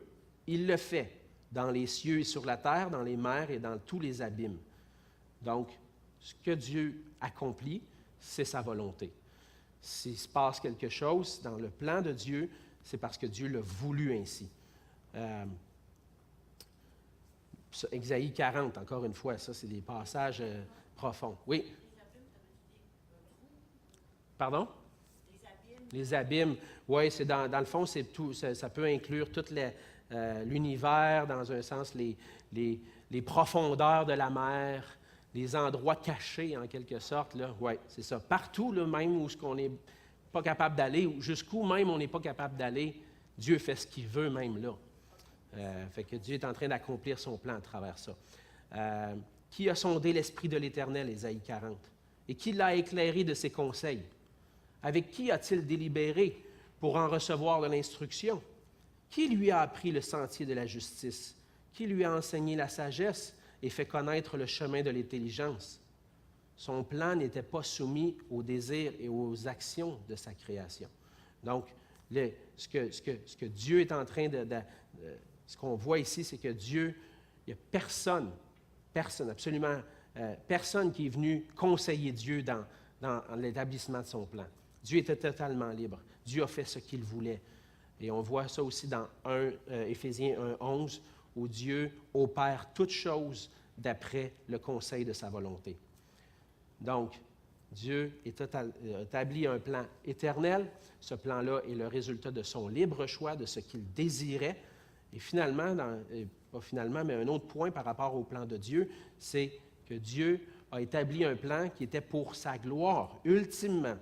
il le fait, dans les cieux et sur la terre, dans les mers et dans tous les abîmes. » Donc, ce que Dieu accomplit, c'est sa volonté. S'il se passe quelque chose dans le plan de Dieu, c'est parce que Dieu l'a voulu ainsi. Ésaïe 40, encore une fois, ça, c'est des passages profonds. Oui? Pardon? Les abîmes. Oui, c'est dans le fond, c'est tout, ça peut inclure tout l'univers, dans un sens, les profondeurs de la mer, les endroits cachés, en quelque sorte. Oui, c'est ça. Partout, là, même où on n'est pas capable d'aller, jusqu'où même on n'est pas capable d'aller, Dieu fait ce qu'il veut même là. Fait que Dieu est en train d'accomplir son plan à travers ça. Qui a sondé l'Esprit de l'Éternel, Ésaïe 40, et qui l'a éclairé de ses conseils? Avec qui a-t-il délibéré pour en recevoir de l'instruction? Qui lui a appris le sentier de la justice? Qui lui a enseigné la sagesse et fait connaître le chemin de l'intelligence? Son plan n'était pas soumis aux désirs et aux actions de sa création. Donc, ce que Dieu est en train ce qu'on voit ici, c'est que Dieu, il n'y a personne, absolument personne qui est venu conseiller Dieu dans l'établissement de son plan. Dieu était totalement libre. Dieu a fait ce qu'il voulait. Et on voit ça aussi dans Éphésiens 1,11, où Dieu opère toutes choses d'après le conseil de sa volonté. Donc, Dieu a établi un plan éternel. Ce plan-là est le résultat de son libre choix, de ce qu'il désirait. Et finalement, pas finalement, mais un autre point par rapport au plan de Dieu, c'est que Dieu a établi un plan qui était pour sa gloire, ultimement.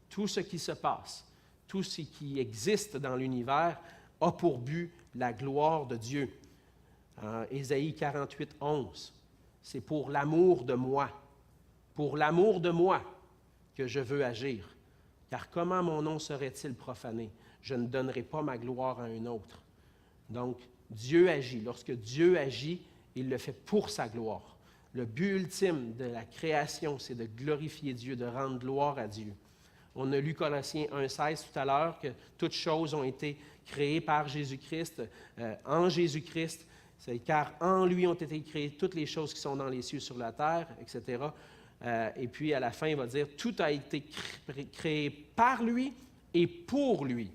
Tout ce qui se passe, tout ce qui existe dans l'univers a pour but la gloire de Dieu. Ésaïe 48, 11, c'est pour l'amour de moi que je veux agir. Car comment mon nom serait-il profané? Je ne donnerai pas ma gloire à un autre. Donc, Dieu agit. Lorsque Dieu agit, il le fait pour sa gloire. Le but ultime de la création, c'est de glorifier Dieu, de rendre gloire à Dieu. On a lu Colossiens 1,16 tout à l'heure, que toutes choses ont été créées par Jésus-Christ, en Jésus-Christ, car en lui ont été créées toutes les choses qui sont dans les cieux, sur la terre, etc. Et puis à la fin, il va dire, tout a été créé par lui et pour lui,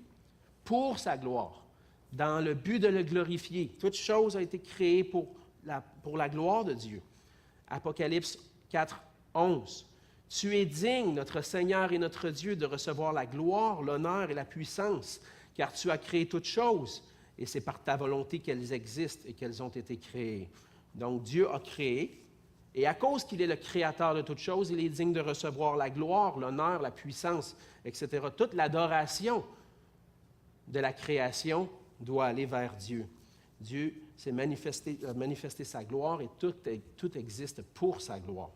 pour sa gloire, dans le but de le glorifier. Toute chose a été créée pour la gloire de Dieu. Apocalypse 4, 11. Tu es digne, notre Seigneur et notre Dieu, de recevoir la gloire, l'honneur et la puissance, car tu as créé toutes choses, et c'est par ta volonté qu'elles existent et qu'elles ont été créées. Donc Dieu a créé, et à cause qu'il est le créateur de toutes choses, il est digne de recevoir la gloire, l'honneur, la puissance, etc. Toute l'adoration de la création doit aller vers Dieu. Dieu s'est manifesté sa gloire et tout existe pour sa gloire.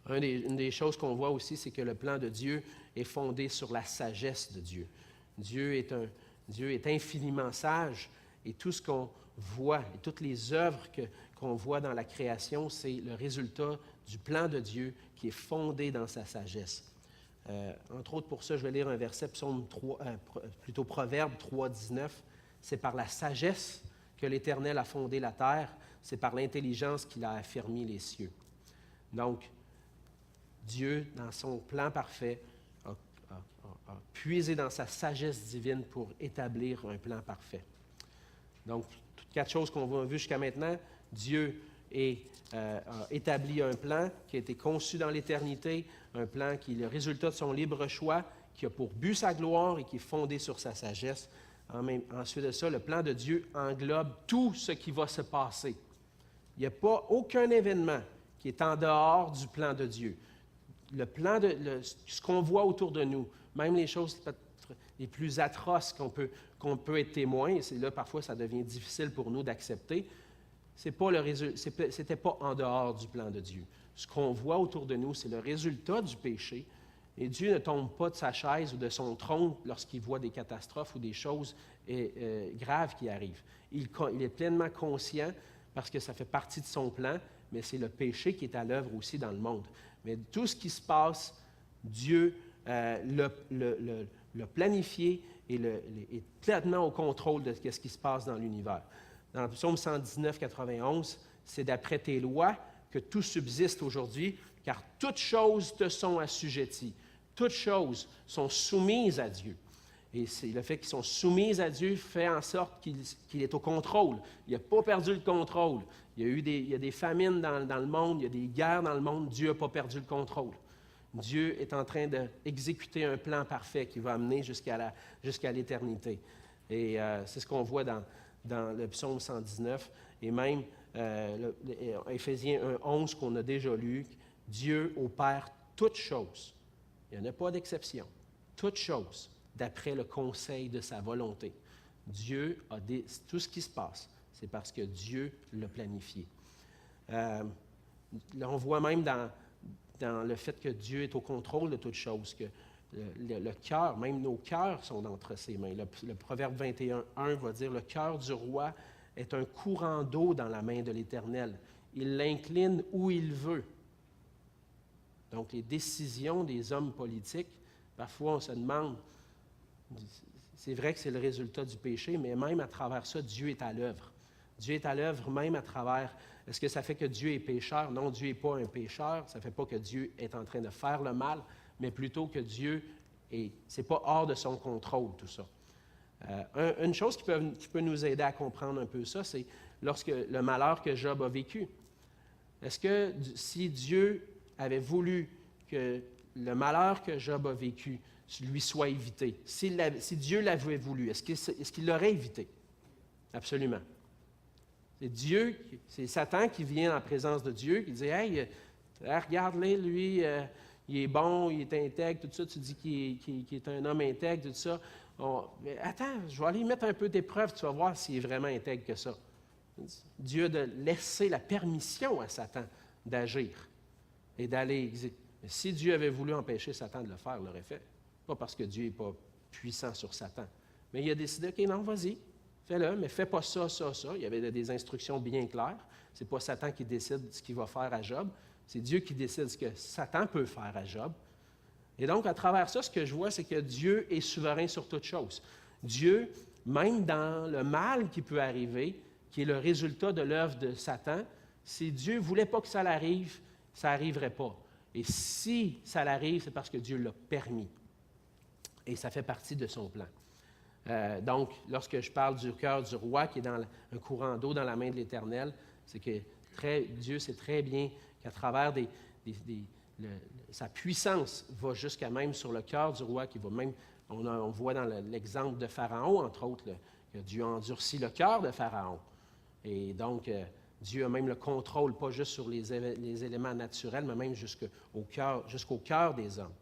Une des choses qu'on voit aussi, c'est que le plan de Dieu est fondé sur la sagesse de Dieu. Dieu est infiniment sage et tout ce qu'on voit et toutes les œuvres qu'on voit dans la création, c'est le résultat du plan de Dieu qui est fondé dans sa sagesse. Entre autres, pour ça, je vais lire un verset, Proverbe 3, 19. C'est par la sagesse que l'Éternel a fondé la terre, c'est par l'intelligence qu'il a affermi les cieux. Donc, Dieu, dans son plan parfait, a puisé dans sa sagesse divine pour établir un plan parfait. Donc, toutes 4 choses qu'on a vues jusqu'à maintenant, Dieu a établi un plan qui a été conçu dans l'éternité, un plan qui est le résultat de son libre choix, qui a pour but sa gloire et qui est fondé sur sa sagesse. Ensuite de ça, le plan de Dieu englobe tout ce qui va se passer. Il n'y a pas aucun événement qui est en dehors du plan de Dieu. Ce qu'on voit autour de nous, même les choses les plus atroces qu'on peut être témoin, et c'est là parfois ça devient difficile pour nous d'accepter, c'était pas en dehors du plan de Dieu. Ce qu'on voit autour de nous, c'est le résultat du péché. Et Dieu ne tombe pas de sa chaise ou de son trône lorsqu'il voit des catastrophes ou des choses graves qui arrivent. Il est pleinement conscient parce que ça fait partie de son plan, mais c'est le péché qui est à l'œuvre aussi dans le monde. Mais tout ce qui se passe, Dieu l'a planifié et est pleinement au contrôle de ce qui se passe dans l'univers. Dans le psaume 119, 91, c'est d'après tes lois que tout subsiste aujourd'hui, car toutes choses te sont assujetties. Toutes choses sont soumises à Dieu. Et c'est le fait qu'ils sont soumises à Dieu fait en sorte qu'il est au contrôle. Il n'a pas perdu le contrôle. Il y a des famines dans le monde, il y a des guerres dans le monde. Dieu n'a pas perdu le contrôle. Dieu est en train d'exécuter un plan parfait qui va amener jusqu'à l'éternité. Et c'est ce qu'on voit dans le psaume 119 et même Éphésiens 1:11 qu'on a déjà lu. Dieu opère toutes choses. Il n'y en a pas d'exception. Toutes choses d'après le conseil de sa volonté. Dieu a tout ce qui se passe, c'est parce que Dieu l'a planifié. Là, on voit même dans le fait que Dieu est au contrôle de toutes choses, que le cœur, même nos cœurs sont entre ses mains. Le Proverbe 21:1 va dire « Le cœur du roi est un courant d'eau dans la main de l'Éternel. Il l'incline où il veut. » Donc, les décisions des hommes politiques, parfois on se demande, c'est vrai que c'est le résultat du péché, mais même à travers ça, Dieu est à l'œuvre. Dieu est à l'œuvre même à travers. Est-ce que ça fait que Dieu est pécheur? Non, Dieu n'est pas un pécheur. Ça ne fait pas que Dieu est en train de faire le mal, mais plutôt que Dieu c'est pas hors de son contrôle, tout ça. Une chose qui peut nous aider à comprendre un peu ça, c'est lorsque le malheur que Job a vécu. Est-ce que si Dieu avait voulu que le malheur que Job a vécu lui soit évité, si Dieu l'avait voulu, est-ce qu'il l'aurait évité? Absolument. C'est Satan qui vient en présence de Dieu, qui dit « Hey, regarde-le, lui, il est bon, il est intègre, tout ça, tu dis qu'il est un homme intègre, tout ça. Mais attends, je vais aller mettre un peu d'épreuve, tu vas voir s'il est vraiment intègre que ça. » Dieu a laissé la permission à Satan d'agir et d'aller. Mais si Dieu avait voulu empêcher Satan de le faire, il l'aurait fait. Pas parce que Dieu n'est pas puissant sur Satan. Mais il a décidé, OK, non, vas-y, fais-le, mais fais pas ça, ça, ça. Il y avait des instructions bien claires. Ce n'est pas Satan qui décide ce qu'il va faire à Job. C'est Dieu qui décide ce que Satan peut faire à Job. Et donc, à travers ça, ce que je vois, c'est que Dieu est souverain sur toutes choses. Dieu, même dans le mal qui peut arriver, qui est le résultat de l'œuvre de Satan, si Dieu ne voulait pas que ça l'arrive, ça n'arriverait pas. Et si ça l'arrive, c'est parce que Dieu l'a permis. Et ça fait partie de son plan. Donc, lorsque je parle du cœur du roi qui est dans un courant d'eau dans la main de l'Éternel, c'est que Dieu sait très bien qu'à travers sa puissance va jusqu'à même sur le cœur du roi, qui va même, on voit dans l'exemple de Pharaon, entre autres, que que Dieu a endurci le cœur de Pharaon. Et donc, Dieu a même le contrôle, pas juste sur les éléments naturels, mais même jusqu'au cœur des hommes.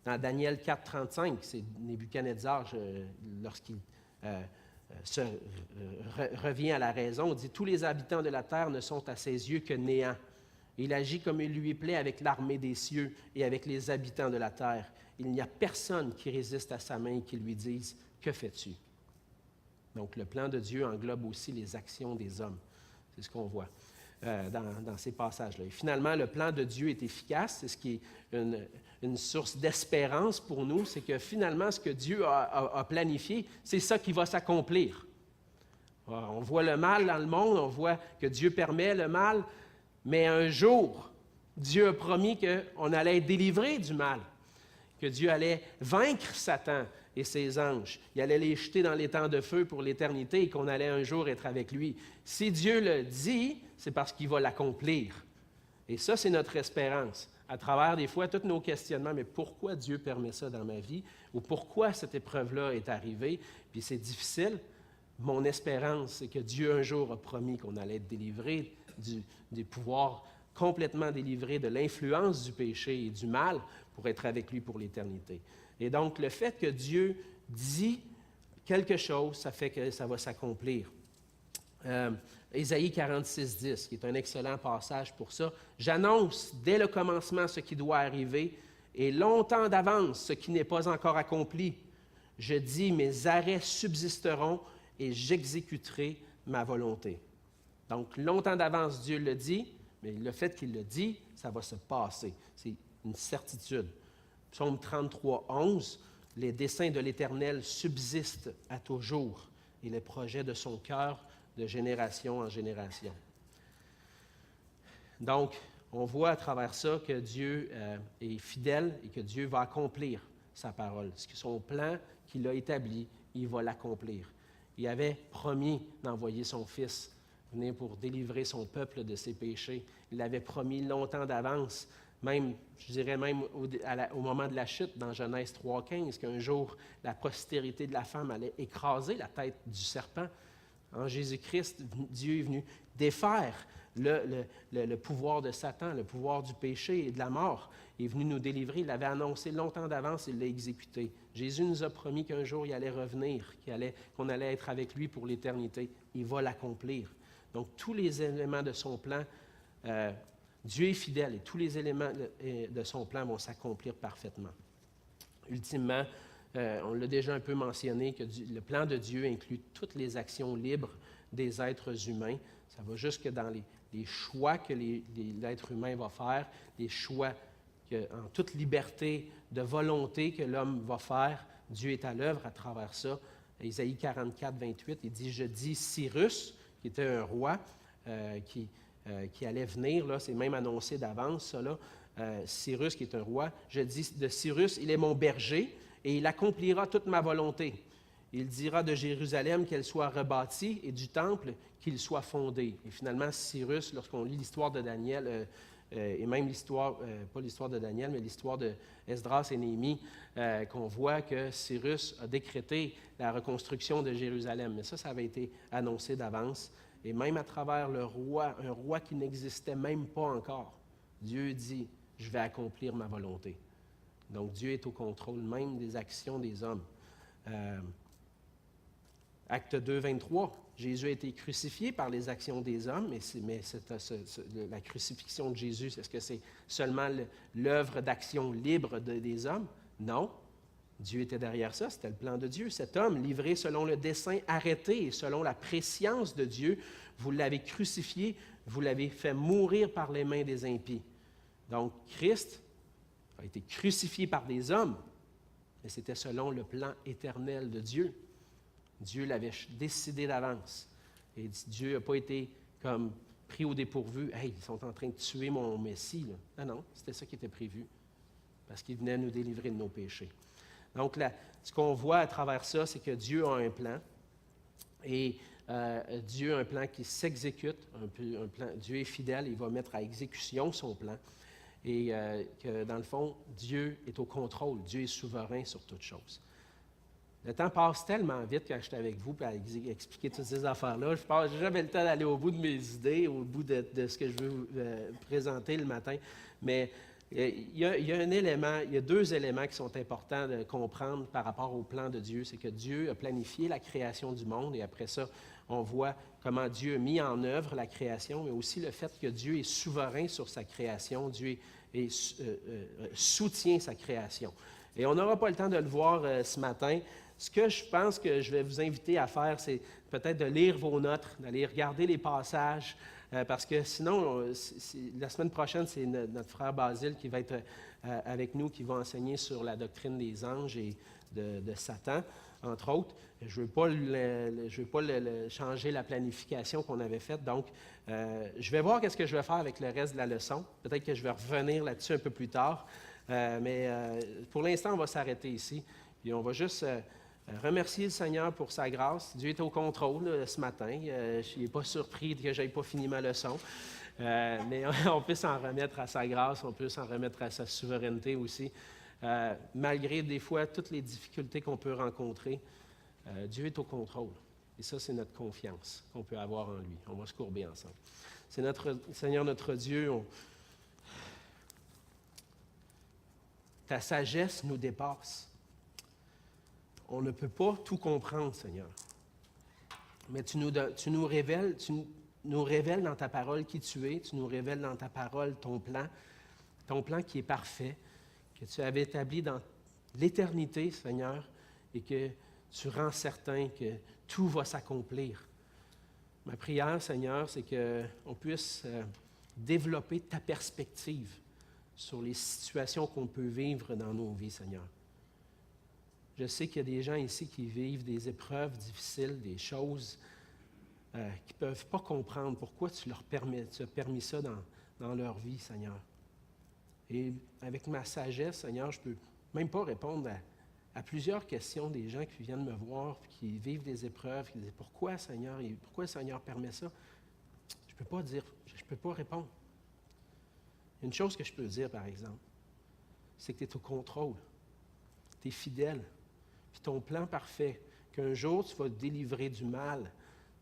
Dans Daniel 4,35, c'est Nebuchadnezzar, lorsqu'il revient à la raison, dit « Tous les habitants de la terre ne sont à ses yeux que néant. Il agit comme il lui plaît avec l'armée des cieux et avec les habitants de la terre. Il n'y a personne qui résiste à sa main et qui lui dise « Que fais-tu? » Donc, le plan de Dieu englobe aussi les actions des hommes. C'est ce qu'on voit dans ces passages-là. Et finalement, le plan de Dieu est efficace. C'est ce qui est une source d'espérance pour nous. C'est que finalement, ce que Dieu a planifié, c'est ça qui va s'accomplir. On voit le mal dans le monde, on voit que Dieu permet le mal, mais un jour, Dieu a promis qu'on allait être délivré du mal, que Dieu allait vaincre Satan et ses anges. Il allait les jeter dans les temps de feu pour l'éternité et qu'on allait un jour être avec lui. Si Dieu le dit, c'est parce qu'il va l'accomplir. Et ça, c'est notre espérance. À travers, des fois, tous nos questionnements, mais pourquoi Dieu permet ça dans ma vie? Ou pourquoi cette épreuve-là est arrivée? Puis c'est difficile. Mon espérance, c'est que Dieu un jour a promis qu'on allait être délivré des pouvoirs, complètement délivré de l'influence du péché et du mal pour être avec lui pour l'éternité. Et donc, le fait que Dieu dit quelque chose, ça fait que ça va s'accomplir. Ésaïe 46, 10, qui est un excellent passage pour ça. « J'annonce dès le commencement ce qui doit arriver et longtemps d'avance ce qui n'est pas encore accompli. Je dis, mes arrêts subsisteront et j'exécuterai ma volonté. » Donc, longtemps d'avance, Dieu le dit, mais le fait qu'il le dit, ça va se passer. C'est une certitude. Psaume 33, 11, « Les desseins de l'Éternel subsistent à toujours, et les projets de son cœur de génération en génération. » Donc, on voit à travers ça que Dieu est fidèle et que Dieu va accomplir sa parole. Son plan qu'il a établi, il va l'accomplir. Il avait promis d'envoyer son Fils venir pour délivrer son peuple de ses péchés. Il l'avait promis longtemps d'avance, même, je dirais même au moment de la chute, dans Genèse 3,15, qu'un jour, la postérité de la femme allait écraser la tête du serpent. En Jésus-Christ, Dieu est venu défaire le pouvoir de Satan, le pouvoir du péché et de la mort. Il est venu nous délivrer. Il l'avait annoncé longtemps d'avance, il l'a exécuté. Jésus nous a promis qu'un jour, il allait revenir, qu'on allait être avec lui pour l'éternité. Il va l'accomplir. Donc, tous les éléments de son plan, Dieu est fidèle et tous les éléments de son plan vont s'accomplir parfaitement. Ultimement, on l'a déjà un peu mentionné, que le plan de Dieu inclut toutes les actions libres des êtres humains. Ça va jusque dans les choix que l'être humain va faire, les choix en toute liberté de volonté que l'homme va faire. Dieu est à l'œuvre à travers ça. Ésaïe 44, 28, il dit « Je dis Cyrus », qui était un roi qui allait venir, là, c'est même annoncé d'avance, ça, là. Cyrus, qui est un roi, je dis de Cyrus, il est mon berger et il accomplira toute ma volonté. Il dira de Jérusalem qu'elle soit rebâtie et du temple qu'il soit fondé. Et finalement, Cyrus, lorsqu'on lit l'histoire de Daniel, et même l'histoire, pas l'histoire de Daniel, mais l'histoire de Esdras et Néhémie, qu'on voit que Cyrus a décrété la reconstruction de Jérusalem. Mais ça avait été annoncé d'avance. Et même à travers un roi qui n'existait même pas encore, Dieu dit, je vais accomplir ma volonté. Donc Dieu est au contrôle même des actions des hommes. Acte 2, 23, Jésus a été crucifié par les actions des hommes, mais la crucifixion de Jésus, est-ce que c'est seulement l'œuvre d'action libre des hommes? Non. Dieu était derrière ça, c'était le plan de Dieu. Cet homme, livré selon le dessein arrêté et selon la prescience de Dieu, vous l'avez crucifié, vous l'avez fait mourir par les mains des impies. Donc, Christ a été crucifié par des hommes, mais c'était selon le plan éternel de Dieu. Dieu l'avait décidé d'avance. Et Dieu n'a pas été comme pris au dépourvu. « Hey, ils sont en train de tuer mon Messie. » Non, c'était ça qui était prévu, parce qu'il venait nous délivrer de nos péchés. Donc, ce qu'on voit à travers ça, c'est que Dieu a un plan, et Dieu a un plan qui s'exécute, un plan. Dieu est fidèle, il va mettre à exécution son plan, et que, dans le fond, Dieu est au contrôle, Dieu est souverain sur toutes choses. Le temps passe tellement vite quand je suis avec vous et à expliquer toutes ces affaires-là. Je n'ai jamais le temps d'aller au bout de mes idées, au bout de ce que je veux vous présenter le matin. Mais il y a un élément, il y a deux éléments qui sont importants de comprendre par rapport au plan de Dieu. C'est que Dieu a planifié la création du monde et après ça, on voit comment Dieu a mis en œuvre la création, mais aussi le fait que Dieu est souverain sur sa création. Dieu soutient sa création. Et on n'aura pas le temps de le voir ce matin. Ce que je pense que je vais vous inviter à faire, c'est peut-être de lire vos notes, d'aller regarder les passages, parce que sinon, la semaine prochaine, c'est notre frère Basile qui va être avec nous, qui va enseigner sur la doctrine des anges et de Satan, entre autres. Je ne veux pas changer la planification qu'on avait faite, donc je vais voir qu'est-ce que je vais faire avec le reste de la leçon. Peut-être que je vais revenir là-dessus un peu plus tard, mais pour l'instant, on va s'arrêter ici, puis on va juste remercier le Seigneur pour sa grâce. Dieu est au contrôle ce matin. Je n'ai pas surpris que je n'aie pas fini ma leçon. Mais on peut s'en remettre à sa grâce, on peut s'en remettre à sa souveraineté aussi. Malgré des fois toutes les difficultés qu'on peut rencontrer, Dieu est au contrôle. Et ça, c'est notre confiance qu'on peut avoir en lui. On va se courber ensemble. C'est notre Seigneur, notre Dieu. Ta sagesse nous dépasse. On ne peut pas tout comprendre, Seigneur. Mais tu nous révèles dans ta parole qui tu es, tu nous révèles dans ta parole ton plan qui est parfait, que tu avais établi dans l'éternité, Seigneur, et que tu rends certain que tout va s'accomplir. Ma prière, Seigneur, c'est qu'on puisse développer ta perspective sur les situations qu'on peut vivre dans nos vies, Seigneur. Je sais qu'il y a des gens ici qui vivent des épreuves difficiles, des choses qui ne peuvent pas comprendre pourquoi tu as permis ça dans leur vie, Seigneur. Et avec ma sagesse, Seigneur, je ne peux même pas répondre à plusieurs questions des gens qui viennent me voir, qui vivent des épreuves, qui disent « Pourquoi, Seigneur? Et pourquoi le Seigneur permet ça? » Je ne peux pas dire, je ne peux pas répondre. Une chose que je peux dire, par exemple, c'est que tu es au contrôle. Tu es fidèle. Puis ton plan parfait, qu'un jour tu vas te délivrer du mal,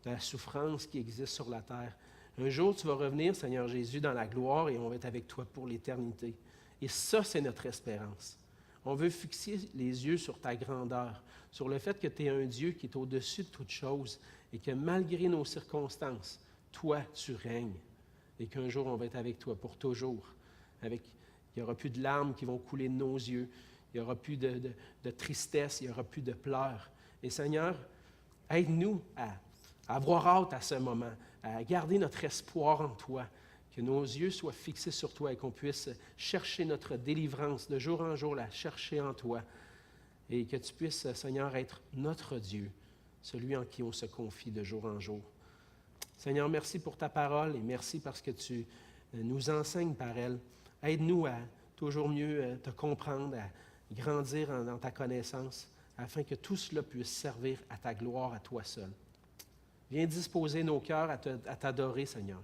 de la souffrance qui existe sur la terre. Un jour tu vas revenir, Seigneur Jésus, dans la gloire et on va être avec toi pour l'éternité. Et ça, c'est notre espérance. On veut fixer les yeux sur ta grandeur, sur le fait que tu es un Dieu qui est au-dessus de toutes choses et que malgré nos circonstances, toi, tu règnes. Et qu'un jour, on va être avec toi pour toujours. Il n'y aura plus de larmes qui vont couler de nos yeux. Il n'y aura plus de tristesse, il n'y aura plus de pleurs. Et Seigneur, aide-nous à avoir hâte à ce moment, à garder notre espoir en toi, que nos yeux soient fixés sur toi et qu'on puisse chercher notre délivrance de jour en jour, la chercher en toi. Et que tu puisses, Seigneur, être notre Dieu, celui en qui on se confie de jour en jour. Seigneur, merci pour ta parole et merci parce que tu nous enseignes par elle. Aide-nous à toujours mieux te comprendre, à grandir dans ta connaissance, afin que tout cela puisse servir à ta gloire, à toi seul. Viens disposer nos cœurs à t'adorer, Seigneur.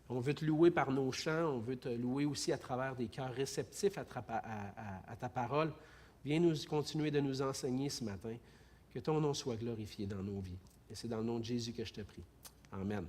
On veut te louer par nos chants, on veut te louer aussi à travers des cœurs réceptifs à ta parole. Viens continuer de nous enseigner ce matin. Que ton nom soit glorifié dans nos vies. Et c'est dans le nom de Jésus que je te prie. Amen.